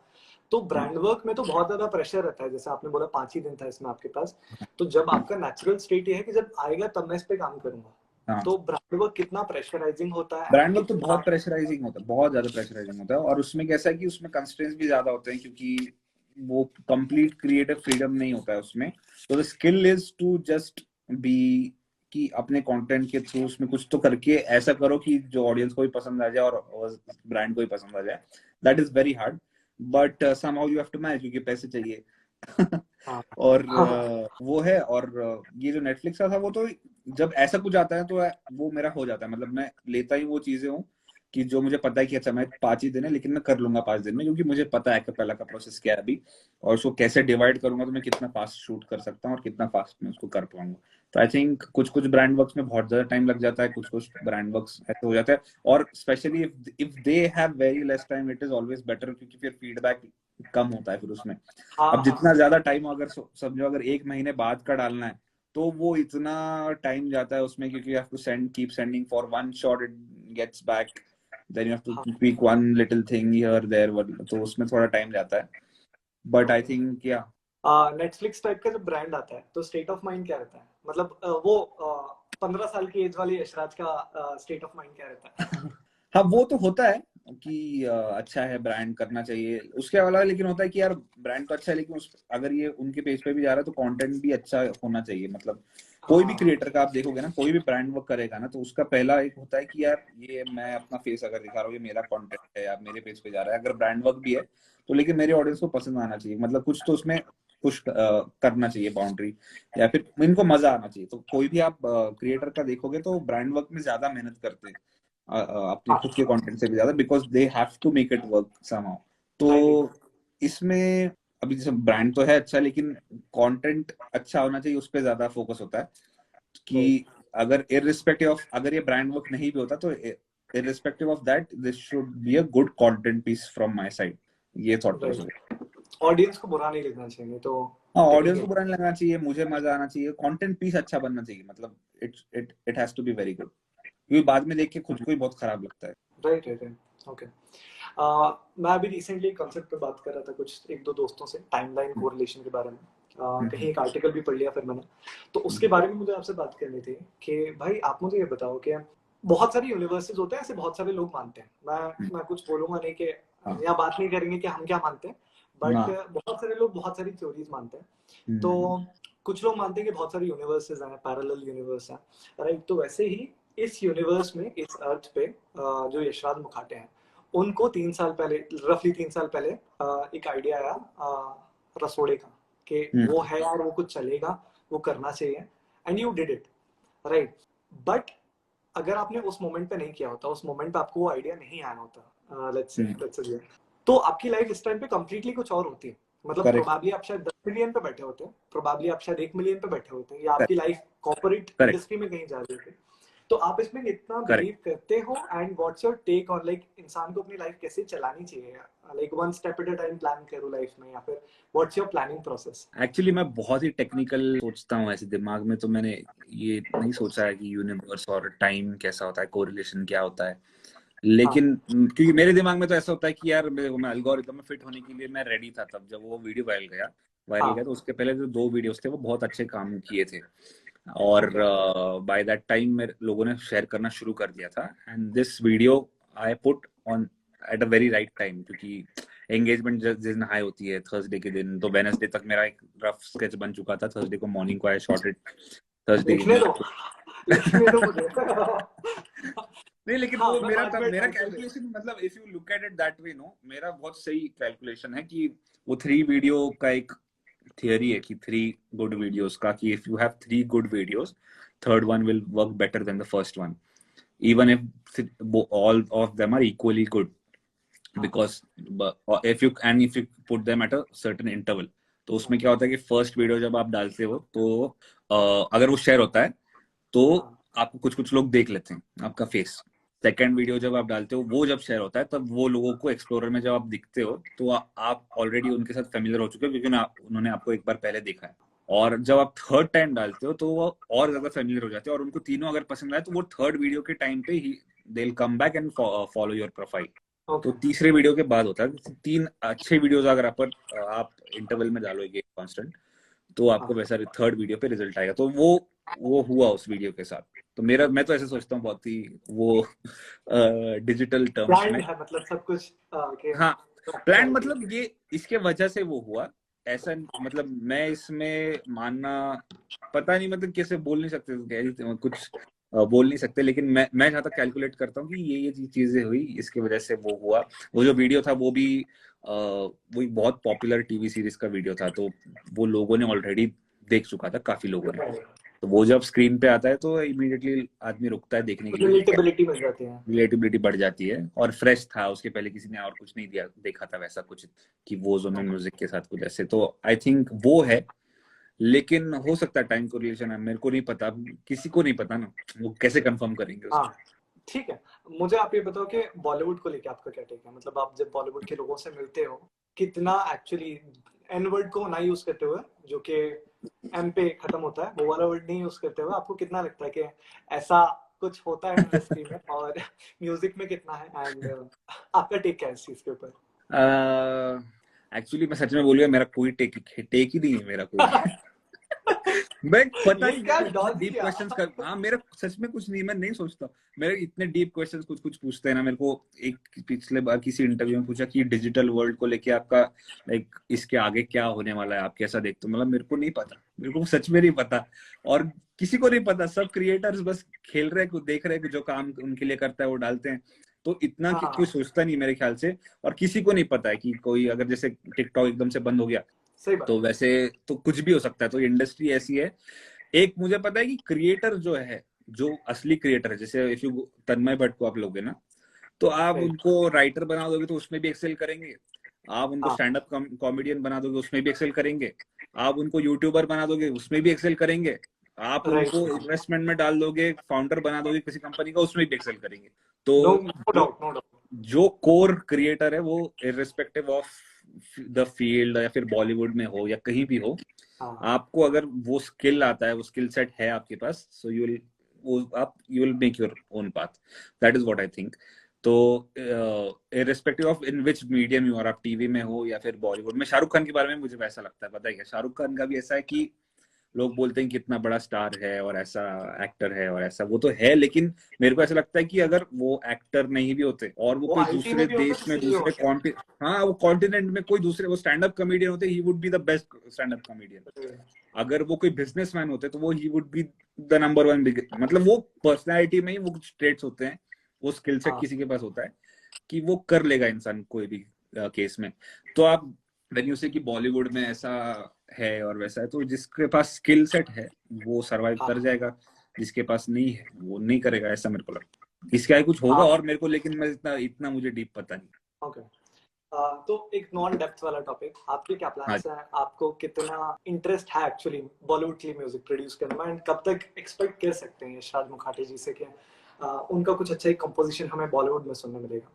S1: तो
S2: हाँ,
S1: ब्रांड वर्क में तो बहुत ज्यादा प्रेशर रहता है, जैसे आपने बोला 5 ही दिन था इसमें आपके पास। तो जब आपका नेचुरल स्टेट ये है कि जब आएगा तब मैं इस पे काम करूंगा,
S2: हाँ।
S1: तो ब्रांड वर्क कितना प्रेशराइजिंग होता है एंड
S2: ब्रांड वर्क तो
S1: कितना?
S2: बहुत प्रेशराइजिंग होता है, बहुत ज्यादा प्रेशराइजिंग होता है, और उसमें कैसा है कि उसमें कंस्ट्रेंट्स भी ज्यादा होते हैं, क्योंकि वो कंप्लीट क्रिएटिव फ्रीडम नहीं होता है उसमें। तो the skill is to just be, कि अपने कंटेंट के थ्रू उसमें कुछ तो करके ऐसा करो कि जो ऑडियंस को भी पसंद आ जाए और ब्रांड को भी पसंद आ जाए। That is very hard, but somehow you have to manage, क्योंकि पैसे चाहिए।
S1: हाँ,
S2: और
S1: हाँ,
S2: वो है, और ये जो नेटफ्लिक्स का था वो तो जब ऐसा कुछ आता है तो वो मेरा हो जाता है, मतलब मैं लेता ही वो चीजें हूँ कि जो मुझे पता है कि अच्छा मैं 5 ही दिन है, लेकिन मैं कर लूंगा 5 दिन में, क्योंकि मुझे पता है कि पहला का प्रोसेस क्या है अभी, और उसको कैसे डिवाइड करूंगा तो मैं कितना फास्ट शूट कर सकता हूँ और कितना फास्ट मैं उसको कर पाऊंगा। तो आई थिंक कुछ कुछ ब्रांड वर्क्स में बहुत ज्यादा टाइम लग जाता है, कुछ कुछ ब्रांड वर्क्स ऐसे हो जाता है, और specially if they have very less time it is always better, क्योंकि फिर फीडबैक कम होता है फिर उसमें।
S1: हाँ,
S2: अब जितना
S1: हाँ,
S2: ज्यादा टाइम अगर समझो अगर 1 महीने बाद का डालना है, तो वो इतना टाइम जाता है उसमें, क्योंकि you have to keep sending for one shot, it gets back, then you have to
S1: हाँ।
S2: Tweak one little thing here there, तो उसमें थोड़ा टाइम जाता है। But I
S1: okay.
S2: थिंक या
S1: नेटफ्लिक्स टाइप का जब ब्रांड आता है तो स्टेट ऑफ माइंड क्या रहता है? मतलब वो 15 साल की एज वाली यशराज का स्टेट ऑफ माइंड क्या रहता है?
S2: हाँ, वो तो होता है कि अच्छा है, ब्रांड करना चाहिए उसके अलावा, लेकिन होता है कि यार ब्रांड तो अच्छा है, लेकिन अगर ये उनके पेज पे भी जा रहा है तो कंटेंट भी अच्छा होना चाहिए। मतलब कोई भी
S1: हाँ,
S2: क्रिएटर का आप देखोगे ना, कोई भी ब्रांड वर्क करेगा ना, तो उसका पहला एक होता है कि यार ये मैं अपना फेस अगर दिखा रहा हूँ, ये मेरा कंटेंट है, या मेरे पेज पे जा रहा है, अगर ब्रांड वर्क भी है तो लेकिन मेरे ऑडियंस को पसंद आना चाहिए, मतलब कुछ तो उसमें पुश करना चाहिए बाउंड्री, या फिर इनको मजा आना चाहिए। तो कोई भी आप क्रिएटर का देखोगे तो ब्रांड वर्क में ज्यादा मेहनत करते हैं अपने खुद के कंटेंट से भी ज्यादा, because they have to make it work somehow. तो
S1: आई थिंक।
S2: इसमें अभी जैसे ब्रांड तो है अच्छा, लेकिन कंटेंट अच्छा होना चाहिए, उस पर ज्यादा फोकस होता है कि अगर इररिस्पेक्टिव ऑफ, अगर ये ब्रांड वर्क नहीं भी होता तो irrespective of that this should be a good content piece from my side, ये थॉट प्रोसेस है।
S1: राइट। ऑडियंस को बुरा नहीं लगना चाहिए, तो
S2: हाँ, ऑडियंस को
S1: टेक्निकली।
S2: बुरा नहीं लगना चाहिए, मुझे मजा आना चाहिए, कंटेंट पीस अच्छा बनना चाहिए, मतलब it it it has to be very good, क्योंकि बाद में देख के खुद को ही बहुत खराब लगता है।
S1: Right right right, okay. मैं अभी रिसेंटली कंसेप्ट पे बात कर रहा था कुछ एक दो दोस्तों से, टाइमलाइन कोरिलेशन के बारे में। कहीं एक आर्टिकल भी पढ़ लिया फिर मैंने, तो उसके बारे में मुझे आपसे बात करनी थी कि भाई आप मुझे ये बताओ कि बहुत सारे यूनिवर्सेस होते हैं, ऐसे बहुत सारे लोग मानते हैं, मैं कुछ बोलूंगा नहीं कि या बात नहीं करेंगे कि हम क्या मानते हैं, बट बहुत सारे लोग बहुत सारी थ्योरीज मानते हैं। तो कुछ लोग मानते हैं कि बहुत सारे यूनिवर्सेस हैं, पैरेलल यूनिवर्स हैं, राइट। तो वैसे ही इस यूनिवर्स में, इस अर्थ पे जो यशराज मुखाटे हैं, उनको 3 साल पहले, रफली 3 साल पहले एक आइडिया आया रसोड़े का कि वो है यार, वो कुछ चलेगा, वो करना चाहिए, and you did it, right. But अगर आपने उस मोमेंट पे नहीं किया होता, उस मोमेंट पे आपको वो आइडिया नहीं आया होता, लेट्स से, तो आपकी लाइफ इस टाइम पे कंप्लीटली कुछ और होती है। मतलब प्रोबेबली आप शायद 10 मिलियन पे बैठे होते, प्रोबेबली आप शायद 1 मिलियन पे बैठे होते, या आपकी लाइफ कॉर्पोरेट इंडस्ट्री में कहीं जा रही होती। तो आप इसमें कितना बिलीव करते हो, and what's your take on, like इंसान को अपनी लाइफ कैसे चलानी चाहिए, like one step at a time plan करो लाइफ में, या फिर what's your planning process?
S2: Actually मैं बहुत ही टेक्निकल सोचता हूँ ऐसे दिमाग में, तो मैंने ये नहीं सोचा है कि यूनिवर्स और टाइम कैसा होता है, कोरिलेशन क्या होता है। लेकिन क्योंकि मेरे दिमाग में तो ऐसा होता है कि यार मैं एल्गोरिथम में फिट होने के लिए मैं रेडी था तब जब वो वीडियो वायरल गया। तो उसके पहले जो 2 वीडियोस थे वो बहुत अच्छे काम किए थे, और बाय दैट टाइम मेरे लोगों ने शेयर करना शुरू कर दिया था। And this video I put on at a very right time, क्योंकि एंगेजमेंट जिस दिन हाई होती है थर्सडे के दिन, तो वेडनेसडे तक मेरा एक रफ स्केच बन चुका था। थर्सडे को मॉर्निंग को आई शॉट इट थर्सडे
S1: लिखने दो मुझे।
S2: नहीं, लेकिन वो मेरा कैलकुलेशन, मतलब if you look at it that way, no, मेरा बहुत सही कैलकुलेशन है कि वो 3 वीडियो का एक थियरी है कि 3 गुड वीडियोस का, कि if you have 3 good videos, third one will work better than the first one, even if all of them are equally good, because if you put them at a certain interval, तो उसमें क्या होता है कि first video जब आप डालते हो तो अगर वो शेयर होता है तो आपको कुछ लोग देख लेते हैं आपका फेस। सेकंड वीडियो जब आप डालते हो, वो जब शेयर होता है तब वो लोगों को एक्सप्लोरर में जब आप दिखते हो तो आप ऑलरेडी उनके साथ फेमिलियर हो चुके हो, क्योंकि उन्होंने आपको एक बार पहले देखा है। और जब आप थर्ड टाइम डालते हो तो वो और ज्यादा फेमिलियर हो जाते हैं, और उनको तीनों अगर पसंद आए तो वो थर्ड वीडियो के टाइम पे ही they will come back and follow your profile. तो तीसरे वीडियो के बाद होता है 3 अच्छे वीडियोस अगर आप इंटरवल में डालोगे कांस्टेंट, तो आपको वैसा थर्ड वीडियो पे रिजल्ट आएगा। तो वो हुआ उस वीडियो के साथ। तो मैं तो ऐसे सोचता हूँ, बहुत ही वो डिजिटल टर्म्स में,
S1: मतलब सब कुछ
S2: हाँ प्लान, मतलब ये इसके वजह से वो हुआ ऐसा। मतलब मैं इसमें मानना, पता नहीं, मतलब कैसे बोल नहीं सकते, कुछ बोल नहीं सकते, लेकिन मैं जहाँ तक कैलकुलेट करता हूँ कि ये चीजें हुई, इसके वजह से वो हुआ। वो जो वीडियो था वो भी वो बहुत पॉपुलर टीवी सीरीज का वीडियो था, तो वो लोगों ने ऑलरेडी देख चुका था, काफी लोगों ने। तो वो जब स्क्रीन पे आता है तो इमीडिएटली आदमी रुकता है देखने के लिए,
S1: रिलेटेबिलिटी बढ़ जाती है,
S2: रिलेटेबिलिटी बढ़ जाती है। और फ्रेश था, उसके पहले किसी ने और कुछ नहीं देखा था वैसा कुछ, कि वो जो में म्यूजिक के साथ कुछ ऐसे। तो आई थिंक वो है, लेकिन हो सकता है टाइम कोरिलेशन है, मेरे को नहीं पता, किसी को नहीं पता ना, वो कैसे कंफर्म करेंगे उसको।
S1: ठीक है, मुझे आप ये बताओ कि बॉलीवुड को लेके आपका क्या टेक है? मतलब आप जब बॉलीवुड के लोगों से मिलते हो, कितना एक्चुअली एन वर्ड को ना यूज करते हुए, जो कि एम पे खत्म होता है, वो वाला वर्ड नहीं यूज करते हुए, आपको कितना लगता है कि ऐसा कुछ होता है इंडस्ट्री में, और म्यूजिक में कितना है, एंड आपका टेक क्या है इस चीज के ऊपर?
S2: एक्चुअली मैं सच में बोलूंगा, मेरा कोई टेक ही नहीं है, मेरा कोई। मैं पता नहीं डीप क्वेश्चंस कर, हाँ मेरा सच में कुछ नहीं, मैं नहीं सोचता। मेरे इतने डीप क्वेश्चंस कुछ पूछते हैं ना मेरे को। एक पिछले बार किसी इंटरव्यू में पूछा कि डिजिटल वर्ल्ड को लेके आपका लाइक इसके आगे क्या होने वाला है, आप कैसा देखते हो? मतलब मेरे को नहीं पता, मेरे को सच में नहीं पता, और किसी को नहीं पता। सब क्रिएटर्स बस खेल रहे हैं, देख रहे हैं, जो काम उनके लिए करता है वो डालते हैं। तो इतना कोई सोचता नहीं मेरे ख्याल से, और किसी को नहीं पता है कि कोई अगर जैसे टिकटॉक एकदम से बंद हो गया तो वैसे तो कुछ भी हो सकता है। तो इंडस्ट्री ऐसी है। एक मुझे पता है कि क्रिएटर जो है, जो असली क्रिएटर है, जैसे इफ यू तन्मय भट्ट को आप लोगे ना, तो आप उनको राइटर बना दोगे तो उसमें भी एक्सेल करेंगे। आप उनको स्टैंड अप कॉमेडियन बना दोगे, उसमें भी एक्सेल करेंगे। आप उनको यूट्यूबर बना दोगे, उसमें भी एक्सेल करेंगे। आप उनको इन्वेस्टमेंट में डाल दोगे, फाउंडर बना दोगे किसी कंपनी का, उसमें भी एक्सेल करेंगे। तो जो कोर क्रिएटर है वो इररिस्पेक्टिव ऑफ द फील्ड, या फिर बॉलीवुड में हो या कहीं भी हो, आपको अगर वो स्किल आता है, वो स्किल सेट है आपके पास, सो यू विल वो आप you will make your own path, that is what I think. तो irrespective of in which medium you are, आप टीवी में हो या फिर बॉलीवुड में। शाहरुख खान के बारे में मुझे वैसा लगता है, पता है क्या, शाहरुख खान का भी ऐसा है कि लोग बोलते हैं कितना बड़ा स्टार है और ऐसा एक्टर है और ऐसा, वो तो है, लेकिन मेरे को ऐसा लगता है कि अगर वो एक्टर नहीं भी होते और वो कोई
S1: IT
S2: दूसरे
S1: में भी होते
S2: देश
S1: तो
S2: में,
S1: CEO
S2: दूसरे
S1: होते।
S2: हाँ वो कॉन्टिनेंट में कोई दूसरे, वो स्टैंड अप कॉमेडियन होते, he would be the best stand up comedian. अगर वो कोई बिजनेसमैन होते तो वो he would be the number one big, मतलब वो पर्सनैलिटी में ही वो कुछ ट्रेट्स होते हैं, वो स्किल सेट
S1: हाँ
S2: किसी के पास होता है कि वो कर लेगा इंसान कोई भी केस में। तो आप व्हेन यू से कि बॉलीवुड में ऐसा है और वैसा है, तो जिसके पास स्किल सेट है वो सरवाइव कर
S1: हाँ
S2: जाएगा, जिसके पास नहीं है वो नहीं करेगा, ऐसा मेरे को लगता है। इसका ही कुछ होगा
S1: हाँ।
S2: और मेरे को, लेकिन मैं इतना इतना मुझे डीप पता नहीं।
S1: ओके। तो एक नॉन डेप्थ वाला टॉपिक, आपके क्या
S2: हाँ,
S1: प्लान्स हैं? आपको कितना इंटरेस्ट है एक्चुअली बॉलीवुड के लिए म्यूजिक प्रोड्यूस करने में, एंड कब तक एक्सपेक्ट कर सकते हैं यशराज मुखाटी जी से कि उनका कुछ अच्छा एक कंपोजिशन हमें बॉलीवुड में सुनने मिलेगा?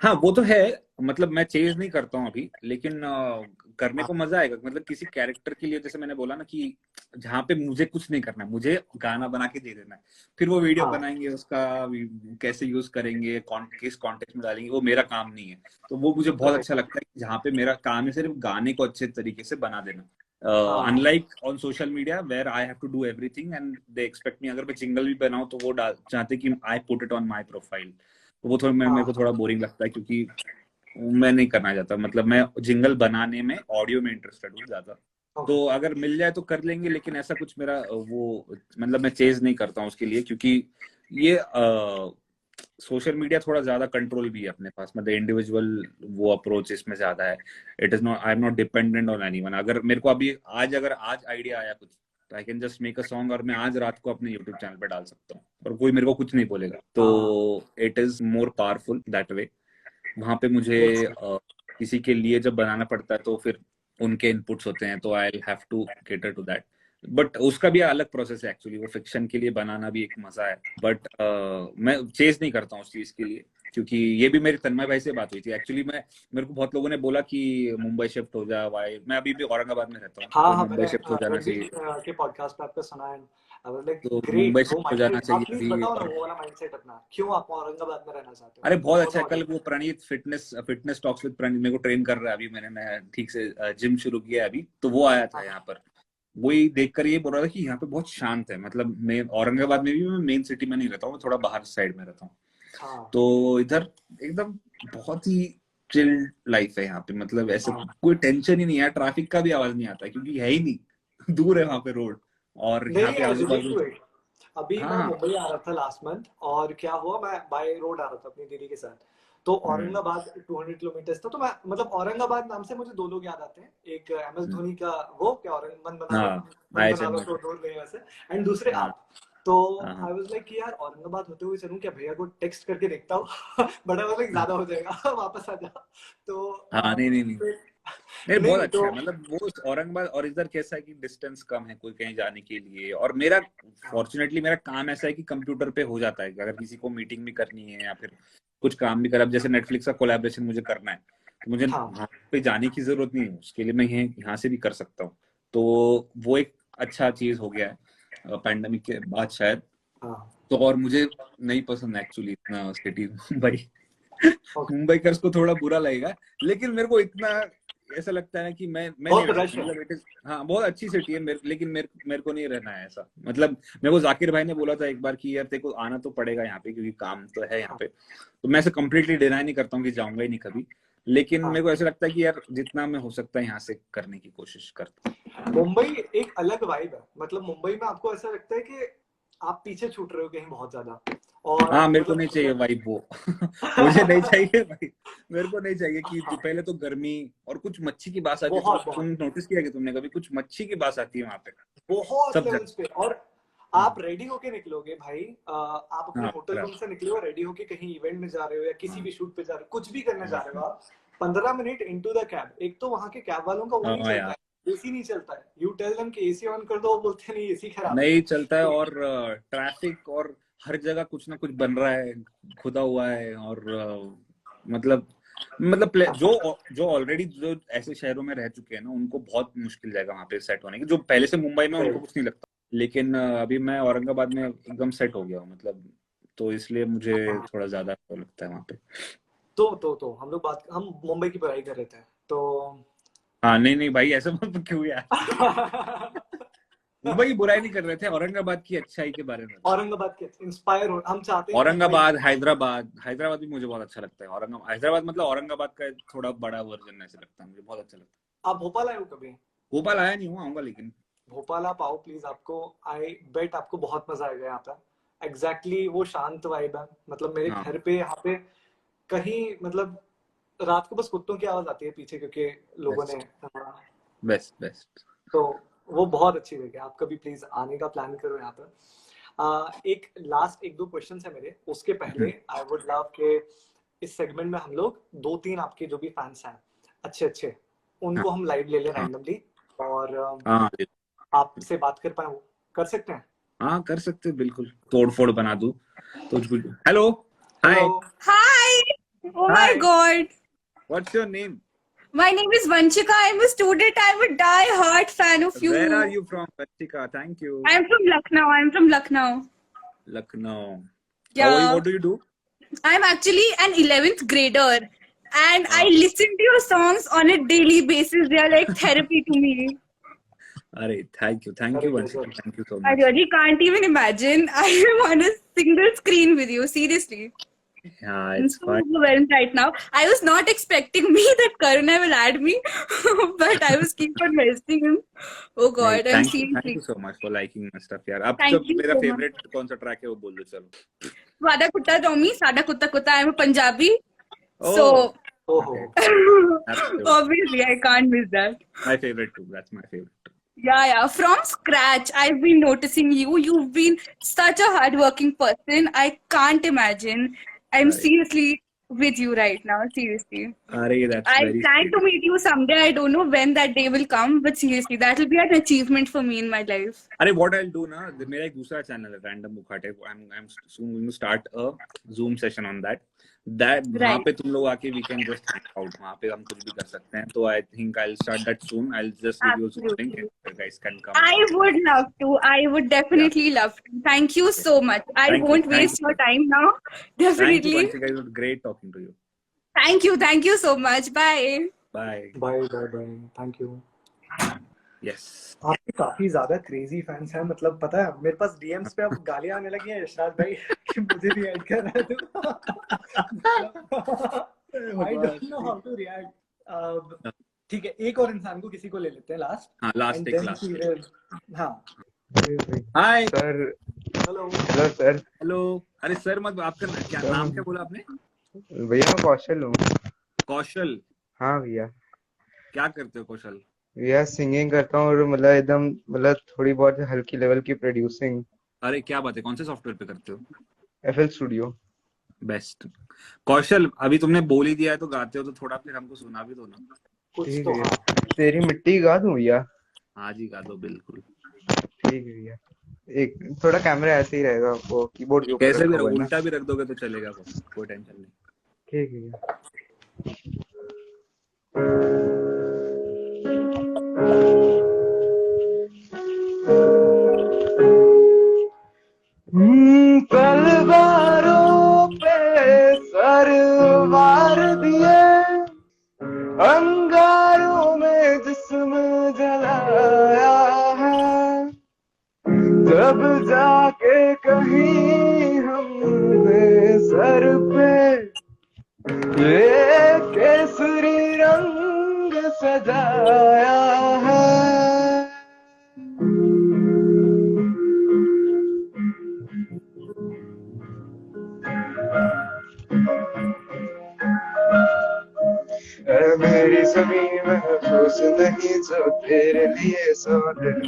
S2: हाँ वो तो है, मतलब मैं चेज नहीं करता हूँ अभी, लेकिन करने
S1: हाँ
S2: को मजा आएगा। मतलब किसी कैरेक्टर के लिए, जैसे मैंने बोला ना कि जहाँ पे मुझे कुछ नहीं करना है, मुझे गाना बना के दे देना है, फिर वो वीडियो
S1: हाँ
S2: बनाएंगे उसका कैसे यूज करेंगे, किस कॉन्टेक्स्ट में डालेंगे, वो मेरा काम नहीं है। तो वो मुझे बहुत
S1: राइट।
S2: अच्छा लगता है कि जहाँ पे मेरा काम है सिर्फ गाने को अच्छे तरीके से बना देना।
S1: हाँ
S2: unlike on social media where I have to do everything and they expect me, अगर मैं जिंगल भी बनाऊं तो वो चाहते कि I put it on my profile. तो वो थोड़ा मेरे को
S1: हाँ।
S2: थोड़ा बोरिंग लगता है, क्योंकि मैं नहीं करना चाहता। मतलब मैं जिंगल बनाने में, ऑडियो में इंटरेस्टेड हूँ ज्यादा।
S1: ओके।
S2: तो अगर मिल जाए तो कर लेंगे, लेकिन ऐसा कुछ मेरा वो, मतलब मैं चेज नहीं करता हूँ उसके लिए, क्योंकि ये सोशल मीडिया थोड़ा ज्यादा कंट्रोल भी है अपने पास, मतलब इंडिविजुअल वो अप्रोच इसमें ज्यादा है। It is not, I am not dependent on anyone. अगर मेरे को अभी आज आइडिया आया कुछ, तो I can just make a song और मैं आज रात को अपने यूट्यूब चैनल पे डाल सकता हूँ और कोई मेरे को कुछ नहीं बोलेगा। तो
S1: हाँ
S2: it is more powerful that way. वहां पे मुझे
S1: मेक्स सेंस।
S2: किसी के लिए जब बनाना पड़ता है तो फिर उनके इनपुट्स होते हैं, तो I have to cater to that. But उसका भी अलग प्रोसेस है एक्चुअली, वो फिक्शन के लिए बनाना भी एक मजा है। बट मैं चेज नहीं करता हूँ उस चीज के लिए, क्योंकि ये भी मेरे तन्मय भाई से बात हुई थी एक्चुअली। मेरे को बहुत लोगों ने बोला कि मुंबई शिफ्ट हो जा, वाई मैं अभी भी औरंगाबाद में रहता हूँ,
S1: हाँ
S2: तो
S1: हाँ,
S2: मुंबई
S1: मैंने
S2: शिफ्ट हो जाना
S1: रणवीर
S2: चाहिए।
S1: के पॉडकास्ट पे आपका सुना है। आई वाज लाइक
S2: तो
S1: ग्रेट,
S2: मुंबई
S1: वो
S2: शिफ्ट हो जाना
S1: माइंडसेट
S2: चाहिए
S1: आप प्लीज
S2: अभी।
S1: बताओ ना,
S2: और
S1: वो वाला माइंडसेट अपना, क्यों आप औरंगाबाद में रहना चाहते हो?
S2: अरे बहुत
S1: वो
S2: अच्छा है,
S1: तो
S2: कल वो प्रणीत फिटनेस टॉक्स विद प्रणीत मेरे को ट्रेन कर रहा है अभी, मैं ठीक से जिम शुरू किया है अभी, तो वो आया था यहाँ पर। वही देखकर ये बोल रहा था कि यहाँ पे बहुत शांत है। मतलब मैं औरंगाबाद में भी, मैं मेन सिटी में नहीं रहता हूँ, मैं थोड़ा बाहर साइड में रहता हूँ।
S1: हाँ
S2: तो इधर एकदम बहुत ही चिल लाइफ है यहाँ पे, मतलब ऐसे
S1: हाँ।
S2: कोई टेंशन ही नहीं है, ट्रैफिक का भी आवाज नहीं आता है, क्योंकि है ही नहीं दूर है वहां पे रोड, और यहाँ
S1: नहीं,
S2: पे
S1: आई
S2: आजू
S1: रिलेट
S2: बाजू।
S1: To it. अभी
S2: हाँ
S1: मैं
S2: हाँ।
S1: मुंबई आ रहा था लास्ट मंथ, और क्या हुआ, मैं बाय रोड आ रहा था अपनी दीदी के साथ। तो
S2: हम्म
S1: औरंगाबाद 200 किलोमीटर था, तो मैं मतलब औरंगाबाद नाम से मुझे दो लोग याद आते हैं। एक MS धोनी का, वो क्या औरंग
S2: हाँ
S1: मन
S2: आए
S1: बना लो
S2: चन्नई।
S1: तो दूर नहीं वैसे, एंड दूसरे
S2: हाँ
S1: आप। तो
S2: हाँ हाँ
S1: आई वाज लाइक कि यार औरंगाबाद होते हुए चलूं क्या, भैया को टेक्स्ट करके देखता हूँ बड़ा मतलब ज्यादा हो जाएगा वापस आ जा। तो
S2: हाँ। नहीं नहीं नहीं नहीं, बहुत
S1: नहीं
S2: अच्छा
S1: तो
S2: है। मतलब वो औरंगाबाद और इधर कैसा है कि डिस्टेंस कम है कोई कहीं जाने के लिए, और मेरा फॉर्चुनेटली मेरा काम ऐसा है कि कंप्यूटर पे हो जाता है, कि अगर किसी को मीटिंग भी करनी है या फिर कुछ काम भी कर, अब जैसे नेटफ्लिक्स का कोलैबोरेशन मुझे करना है, तो मुझे
S1: हाँ
S2: वहां पे जाने की जरूरत नहीं है, उसके लिए मैं यहाँ से भी कर सकता हूँ। तो वो एक अच्छा चीज हो गया है पैंडेमिक के बाद शायद।
S1: हाँ।
S2: तो और मुझे नहीं पसंद एक्चुअली इतना सिटी मुंबई।
S1: ओके।
S2: मुंबईकर्स को थोड़ा बुरा लगेगा, लेकिन मेरे को इतना ऐसा लगता है कि मैं नहीं
S1: बहुत
S2: रह
S1: रश
S2: सकता।
S1: है।
S2: मतलब इट इज, हाँ बहुत अच्छी सिटी है लेकिन मेरे को नहीं रहना है ऐसा। मतलब मेरे को जाकिर भाई ने बोला था एक बार कि यार तेरे को आना तो पड़ेगा यहाँ पे, क्योंकि काम तो है यहाँ
S1: हाँ
S2: पे। तो मैं ऐसे कम्प्लीटली डिनाई नहीं करता हूँ कि जाऊंगा ही नहीं कभी, लेकिन
S1: हाँ।
S2: मेरे को ऐसा लगता है कि यार जितना मैं हो सकता है यहाँ से करने की कोशिश करता
S1: मुंबई एक अलग वाइब है, मतलब मुंबई में आपको ऐसा लगता है कि आप पीछे छूट रहे हो कहीं बहुत ज्यादा।
S2: हूँ।
S1: और
S2: हाँ मेरे को नहीं चाहिए
S1: मतलब
S2: भाई वो मुझे नहीं चाहिए भाई। मेरे को नहीं चाहिए कि
S1: हाँ,
S2: पहले तो गर्मी और कुछ मच्छी की बात आती है।
S1: बहुत
S2: तुम
S1: बहुत
S2: नोटिस किया कि तुमने कभी कुछ मच्छी की बात आती है वहां पे
S1: बहुत
S2: सब
S1: लेवल्स
S2: जगह।
S1: पे। और
S2: हाँ
S1: आप रेडी होके निकलोगे भाई, आप अपने
S2: हाँ
S1: होटल रूम से निकले हो रेडी होके, कहीं इवेंट में जा रहे हो या किसी भी शूट पे जा रहे हो, कुछ भी करने जा रहे हो आप, 15 मिनट इनटू द कैब, एक तो वहां के कैब वालों का वो नहीं
S2: हाँ
S1: चलता
S2: यार,
S1: है, एसी नहीं चलता है, यू टेल देम कि एसी ऑन कर दो, वो बोलते नहीं एसी खराब है।
S2: नहीं चलता है,
S1: तो
S2: और ट्रैफिक और हर जगह कुछ ना कुछ बन रहा है, खुदा हुआ है, और मतलब जो ऑलरेडी जो ऐसे शहरों में रह चुके हैं ना, उनको बहुत मुश्किल जाएगा वहां पे सेट होने की, जो पहले से मुंबई में उनको कुछ नहीं लगता। लेकिन अभी मैं औरंगाबाद में एकदम सेट हो गया हूँ, मतलब तो इसलिए मुझे थोड़ा ज्यादा लगता है वहाँ पे।
S1: तो हम मुंबई की पढ़ाई कर रहे थे तो
S2: हाँ नहीं नहीं भाई, ऐसा मत क्यों यार। मुंबई की बुराई नहीं कर रहे थे, औरंगाबाद की अच्छाई के बारे में।
S1: औरंगाबाद के इंस्पायर हो, हम चाहते हैं
S2: औरंगाबाद, हैदराबाद भी मुझे बहुत अच्छा लगता है। हैदराबाद मतलब औरंगाबाद का थोड़ा बड़ा वर्जन ऐसे लगता है मुझे, बहुत अच्छा लगता है।
S1: आप भोपाल आए हो कभी?
S2: भोपाल आया नहीं हूँ, आऊंगा लेकिन।
S1: भोपाल आप आओ प्लीज, आपको आई बेट आपको बहुत मजा आएगा यहाँ पे। एग्जैक्टली वो शांत वाइब है, मतलब मेरे
S2: हाँ
S1: घर पे यहाँ पे कहीं मतलब रात को बस कुत्तों की आवाज आती है पीछे, क्योंकि लोगों ने
S2: बेस्ट।
S1: तो वो बहुत अच्छी जगह है। आप कभी प्लीज आने का प्लान करो यहाँ पे। एक लास्ट 1-2 क्वेश्चन है मेरे, उसके पहले आई वुड लव के इस सेगमेंट में हम लोग 2-3 आपके जो भी फैंस हैं अच्छे उनको हम लाइव ले लें रैंडमली, और
S2: हाँ
S1: आपसे बात कर सकते हैं?
S2: हाँ कर सकते, बिल्कुल तोड़ फोड़ बना दूं तो कुछ। Hello, hi.
S5: Hi! Oh my
S2: Hi.
S5: God!
S2: What's your name?
S5: My name is Vanchika. I'm a student. I'm a die-hard fan of you.
S2: Where are you from, Vanchika? Thank you.
S5: I'm from Lucknow.
S2: Lucknow.
S5: Yeah.
S2: What do you do?
S5: I'm actually an 11th grader. And I
S2: Ah.
S5: listen to your songs on a daily basis. They are like therapy to me.
S2: Arey, thank you, Vanchika. Thank you so
S5: I
S2: much.
S5: really can't even imagine I am on a single screen with you. Seriously.
S2: Yeah,
S5: I'm
S2: it's
S5: so
S2: fine.
S5: overwhelmed right now. I was not expecting me that Karuna will add me, but I was keep on messaging him. Oh God, I'm
S2: Thank
S5: seriously.
S2: you so much for liking my stuff, यार। अब
S5: Thank
S2: जब
S5: you
S2: मेरा
S5: so much.
S2: Favourite कौन सा track है वो बोल दो चलो।
S5: Wada Kutta Tommy, Sada Kutta Kutta. I'm a Punjabi, so
S2: Absolutely.
S5: obviously I can't miss that.
S2: My favorite too. That's my favorite too.
S5: Yeah. From scratch, I've been noticing you. You've been such a hardworking person. I can't imagine. I'm
S2: Right.
S5: seriously with you right now. Seriously.
S2: Arey, that's
S5: I
S2: very
S5: plan
S2: sweet.
S5: to meet you someday. I don't know when that day will come, but seriously, that will be an achievement for me in my life.
S2: अरे what I'll do ना, मेरा एक दूसरा channel है random Mukhate, I'm soon going to start a Zoom session on that वहाँ पे तुम लोग आके we can just hang out, वहाँ पे हम कुछ भी कर सकते हैं। तो I think I'll start that soon. I'll just give you a Zoom link and you guys can come.
S5: I would love to. I would definitely love to. Thank you so much. I won't waste your time now. Definitely.
S2: Thank you, Vanchika. It was great talking to you.
S5: Thank you so much. Bye.
S1: Bye thank you.
S2: Yes.
S1: आपके काफी ज्यादा crazy fans हैं, मतलब पता है मेरे पास DMs पे अब गालियां आने लगी हैं यशराज भाई कि मुझे भी ऐड कर रहा है तू। I don't know how to react. ठीक है, एक और इंसान को किसी को ले लेते हैं लास्ट।
S2: हाँ, लास्ट एक लास्ट।
S1: हाँ
S2: hi
S6: sir.
S1: Hello
S6: sir.
S2: Hello. अरे सर मत, आपका क्या नाम क्या बोला आपने?
S6: भैया मैं कौशल हूँ।
S2: कौशल?
S6: हाँ भैया।
S2: क्या करते हो कौशल?
S6: भैया सिंगिंग करता हूँ और मतलब एकदम मतलब थोड़ी बहुत हल्की लेवल की प्रोड्यूसिंग।
S2: अरे क्या बात है, कौन से सॉफ्टवेयर पे करते हो?
S6: FL studio.
S2: बेस्ट। कौशल, अभी तुमने बोल ही दिया है तो गाते हो तो थोड़ा फिर हमको सुना भी दो ना।
S1: कुछ
S6: ठीक
S1: तो
S6: है,
S1: हाँ।
S6: तेरी मिट्टी गा दूं भैया?
S2: हाँ जी गा दो, बिल्कुल।
S6: ठीक है भैया, एक थोड़ा कैमरा ऐसे ही रहेगा, वो कीबोर्ड के ऊपर
S2: कैसे भी
S6: रखा हुआ है ना।
S2: उल्टा भी रख दोगे तो चलेगा, कोई टेंशन नहीं।
S6: ठीक है भैया। तलवारों पे सर वार दिए, अंगारों में जिस्म जलाया है, जब जाके कहीं हमने सर पे ये केसरी रंग सजाया है। मेरी ज़मीं महफूज नहीं जो तेरे लिए सौ दिल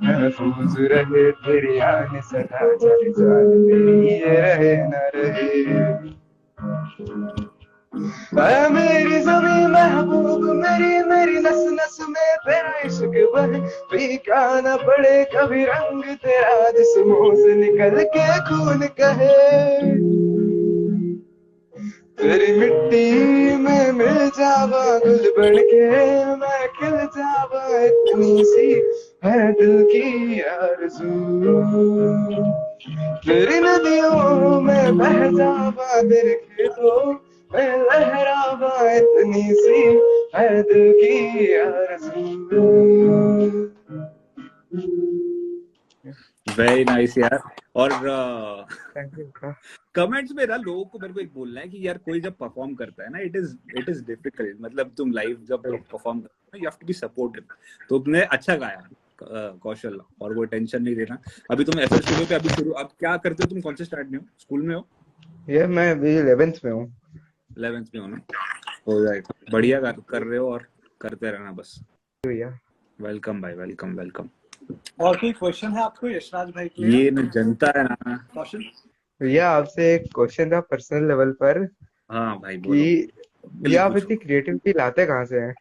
S6: महफूज रहे, तेरी आन सदा चली जान मेरी ये रहे न रहे। मेरी ज़मीं महबूब मेरी नस नस में तेरा इश्क बहे, फीका न पड़े कभी रंग तेरा जिस्मों से निकल के खून कहे। तेरी मिट्टी में मिल जावा गुल बन के, मैं खिल जावा इतनी सी है दिल की आरज़ू, तेरी नदियों में बह जावा तेरे खेतों में लहरावा, इतनी सी है दिल की आरज़ू।
S2: वेरी नाइस यार। और
S6: थैंक यू।
S2: कमेंट्स में ना लोगों को मेरे को एक बोलना है कि यार कोई जब परफॉर्म करता है ना, इट इज डिफिकल्ट, मतलब तुम लाइव जब परफॉर्म करते हो you have to be supportive. तो तुमने अच्छा गाया कौशल, और वो टेंशन नहीं लेना। अभी तुम एफएल स्टूडियो पे अभी शुरू, अब क्या करते हो तुम? कौन से स्टैंडर्ड में हो? स्कूल में हो?
S6: ये मैं अभी 11th में हूँ।
S2: 11th में हो ना? हो जाएगा, बढ़िया कर रहे हो और करते रहना बस।
S6: भैया
S2: वेलकम भाई, वेलकम वेलकम।
S1: और कोई क्वेश्चन है आपको यशराज भाई के लिए?
S2: ये न जनता है ना
S1: कौशल
S6: भैया आपसे एक क्वेश्चन था पर्सनल लेवल पर
S2: हाँ भाई बोलो,
S6: कि
S2: बिल्कुल
S6: ये आप
S2: पूछो।
S6: इतनी क्रिएटिविटी लाते कहाँ से हैं?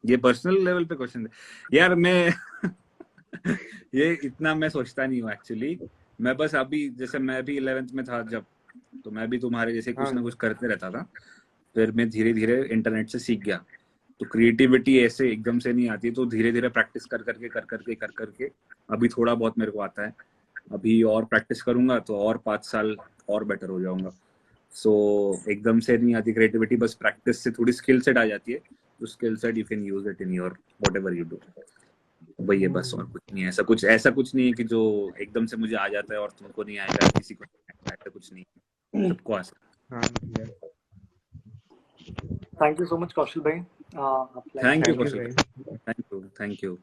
S2: ये पर्सनल लेवल पे क्वेश्चन है यार। मैं ये इतना मैं सोचता नहीं हूँ एक्चुअली। मैं बस अभी जैसे मैं भी 11th में था जब, तो मैं भी तुम्हारे जैसे कुछ ना कुछ करते रहता था। फिर मैं धीरे धीरे इंटरनेट से सीख गया। तो क्रिएटिविटी ऐसे एकदम से नहीं आती, तो धीरे धीरे प्रैक्टिस कर करके अभी थोड़ा बहुत मेरे को आता है। अभी और प्रैक्टिस करूंगा तो और 5 साल और बेटर हो जाऊंगा। सो एकदम से नहीं आती क्रिएटिविटी, बस प्रैक्टिस से थोड़ी स्किल सेट आ जाती है। तो skill set you can use it in your whatever you do. वही है बस, और कुछ नहीं है। ऐसा कुछ नहीं है कि जो एकदम से मुझे आ जाता है और तुमको नहीं आएगा, किसी को नहीं आएगा, ऐसा कुछ नहीं, सबको आ सकता है।
S6: हाँ भैया,
S1: thank you so much Kaushal भाई।
S2: Thank you
S6: thank you
S2: Kaushal,
S6: भाई,
S2: थैंक यू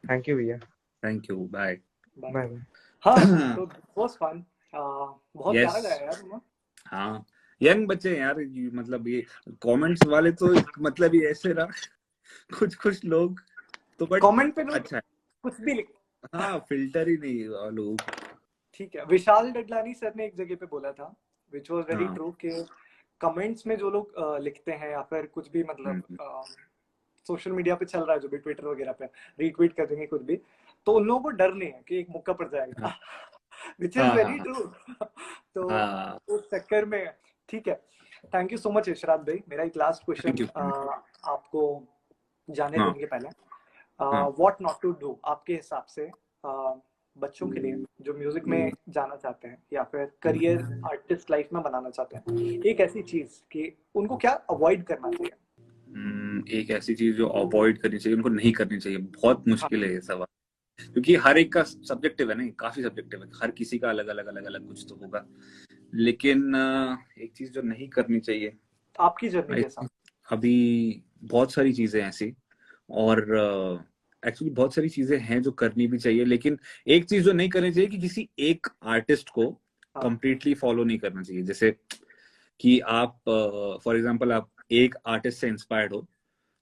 S6: थैंक यू भैया,
S2: thank you, bye.
S6: Bye bye.
S1: हाँ तो वाज फन। बहुत
S2: Yes.
S1: प्यारा गाया यार तुमने।
S2: हाँ, यंग बच्चे हैं यार, मतलब ये कमेंट्स वाले तो मतलब ये ऐसे ना कुछ लोग तो, बट
S1: कमेंट पे लोग
S2: अच्छा है।
S1: कुछ भी लिख।
S2: हाँ, फिल्टर ही नहीं लोग।
S1: ठीक है, विशाल डडलानी सर ने एक जगह पे बोला था विच वाज वेरी
S2: हाँ।
S1: ट्रू कि कमेंट्स में जो लोग लिखते हैं या फिर कुछ भी मतलब सोशल मीडिया पे चल रहा है जो भी, ट्विटर वगैरह पे रीट्वीट कर देंगे कुछ भी, तो उन लोगों को डर नहीं है कि एक मुक्का पड़ जाएगा, विच इज वेरी ट्रू। तो
S2: हाँ।
S1: उस चक्कर में ठीक है। Thank you so much Yashraj भाई। मेरा एक लास्ट
S2: Thank
S1: क्वेश्चन
S2: you.
S1: आपको जाने
S2: हाँ।
S1: देंगे पहले।
S2: हाँ।
S1: व्हाट नॉट टू डू आपके हिसाब से बच्चों के लिए जो म्यूजिक में जाना चाहते हैं या फिर करियर आर्टिस्ट लाइफ में बनाना चाहते हैं, एक ऐसी चीज कि उनको क्या अवॉइड करना चाहिए?
S2: एक ऐसी चीज जो अवॉइड करनी चाहिए, उनको नहीं करनी चाहिए। बहुत मुश्किल है ये सवाल, क्योंकि हर एक का सब्जेक्टिव है ना, काफी सब्जेक्टिव है, हर किसी का अलग अलग कुछ तो होगा। लेकिन एक चीज जो नहीं करनी चाहिए,
S1: आपकी जर्नी के साथ
S2: अभी बहुत सारी चीजें ऐसी, और एक्चुअली बहुत सारी चीजें हैं जो करनी भी चाहिए। लेकिन एक चीज जो नहीं करनी चाहिए कि किसी एक आर्टिस्ट को कंप्लीटली फॉलो नहीं करना चाहिए। जैसे कि आप फॉर एग्जांपल आप एक आर्टिस्ट से इंस्पायर्ड हो,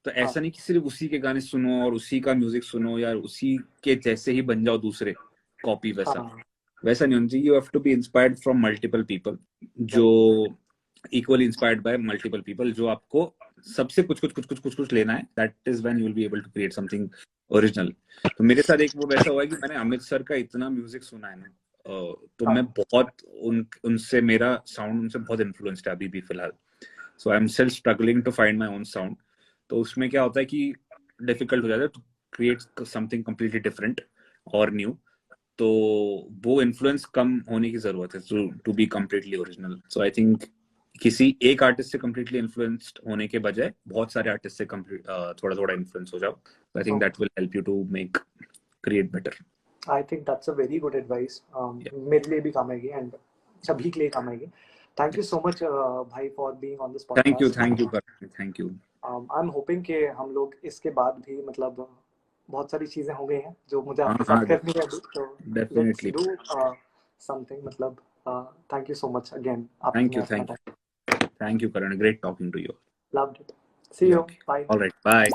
S2: तो ऐसा नहीं कि सिर्फ उसी के गाने सुनो और उसी का म्यूजिक सुनो या उसी के जैसे ही बन जाओ दूसरे कॉपी। वैसा नहीं होना चाहिए। You have to be inspired from multiple people, जो equally inspired by multiple people, जो आपको सबसे कुछ लेना है। That is when you will be able to create something original. तो मेरे साथ एक वो वैसा हुआ है कि मैंने अमित सर का इतना म्यूजिक सुना है ना, तो मैं बहुत उनसे मेरा साउंड उनसे बहुत इन्फ्लुएंस्ड है अभी भी फिलहाल। So I am still struggling to find my own sound. तो उसमें क्या होता है कि डिफिकल्ट हो जाता है to create something completely different और न्यू। तो वो इन्फ्लुएंस कम होने की जरूरत है to be completely original. So I think किसी एक आर्टिस्ट से कंप्लीटली इन्फ्लुएंस्ड होने के बजाय बहुत सारे आर्टिस्ट से थोड़ा थोड़ा इन्फ्लुएंस हो जाओ। I think that will help you to make create better.
S1: I think that's a very good advice. मेरे लिए भी काम आएगी एंड सभी के लिए काम आएगी। थैंक यू सो मच भाई for being on this podcast.
S2: Thank you.
S1: I am hoping कि हम लोग इसके बाद भी मतलब बहुत सारी चीजें हो गई हैं जो मुझे आपके साथ करनी है अभी, तो लेट्स डू समथिंग। मतलब thank you so much again.
S2: Thank you Karan, great talking to you.
S1: Loved it. See you. Bye.
S2: Alright, bye.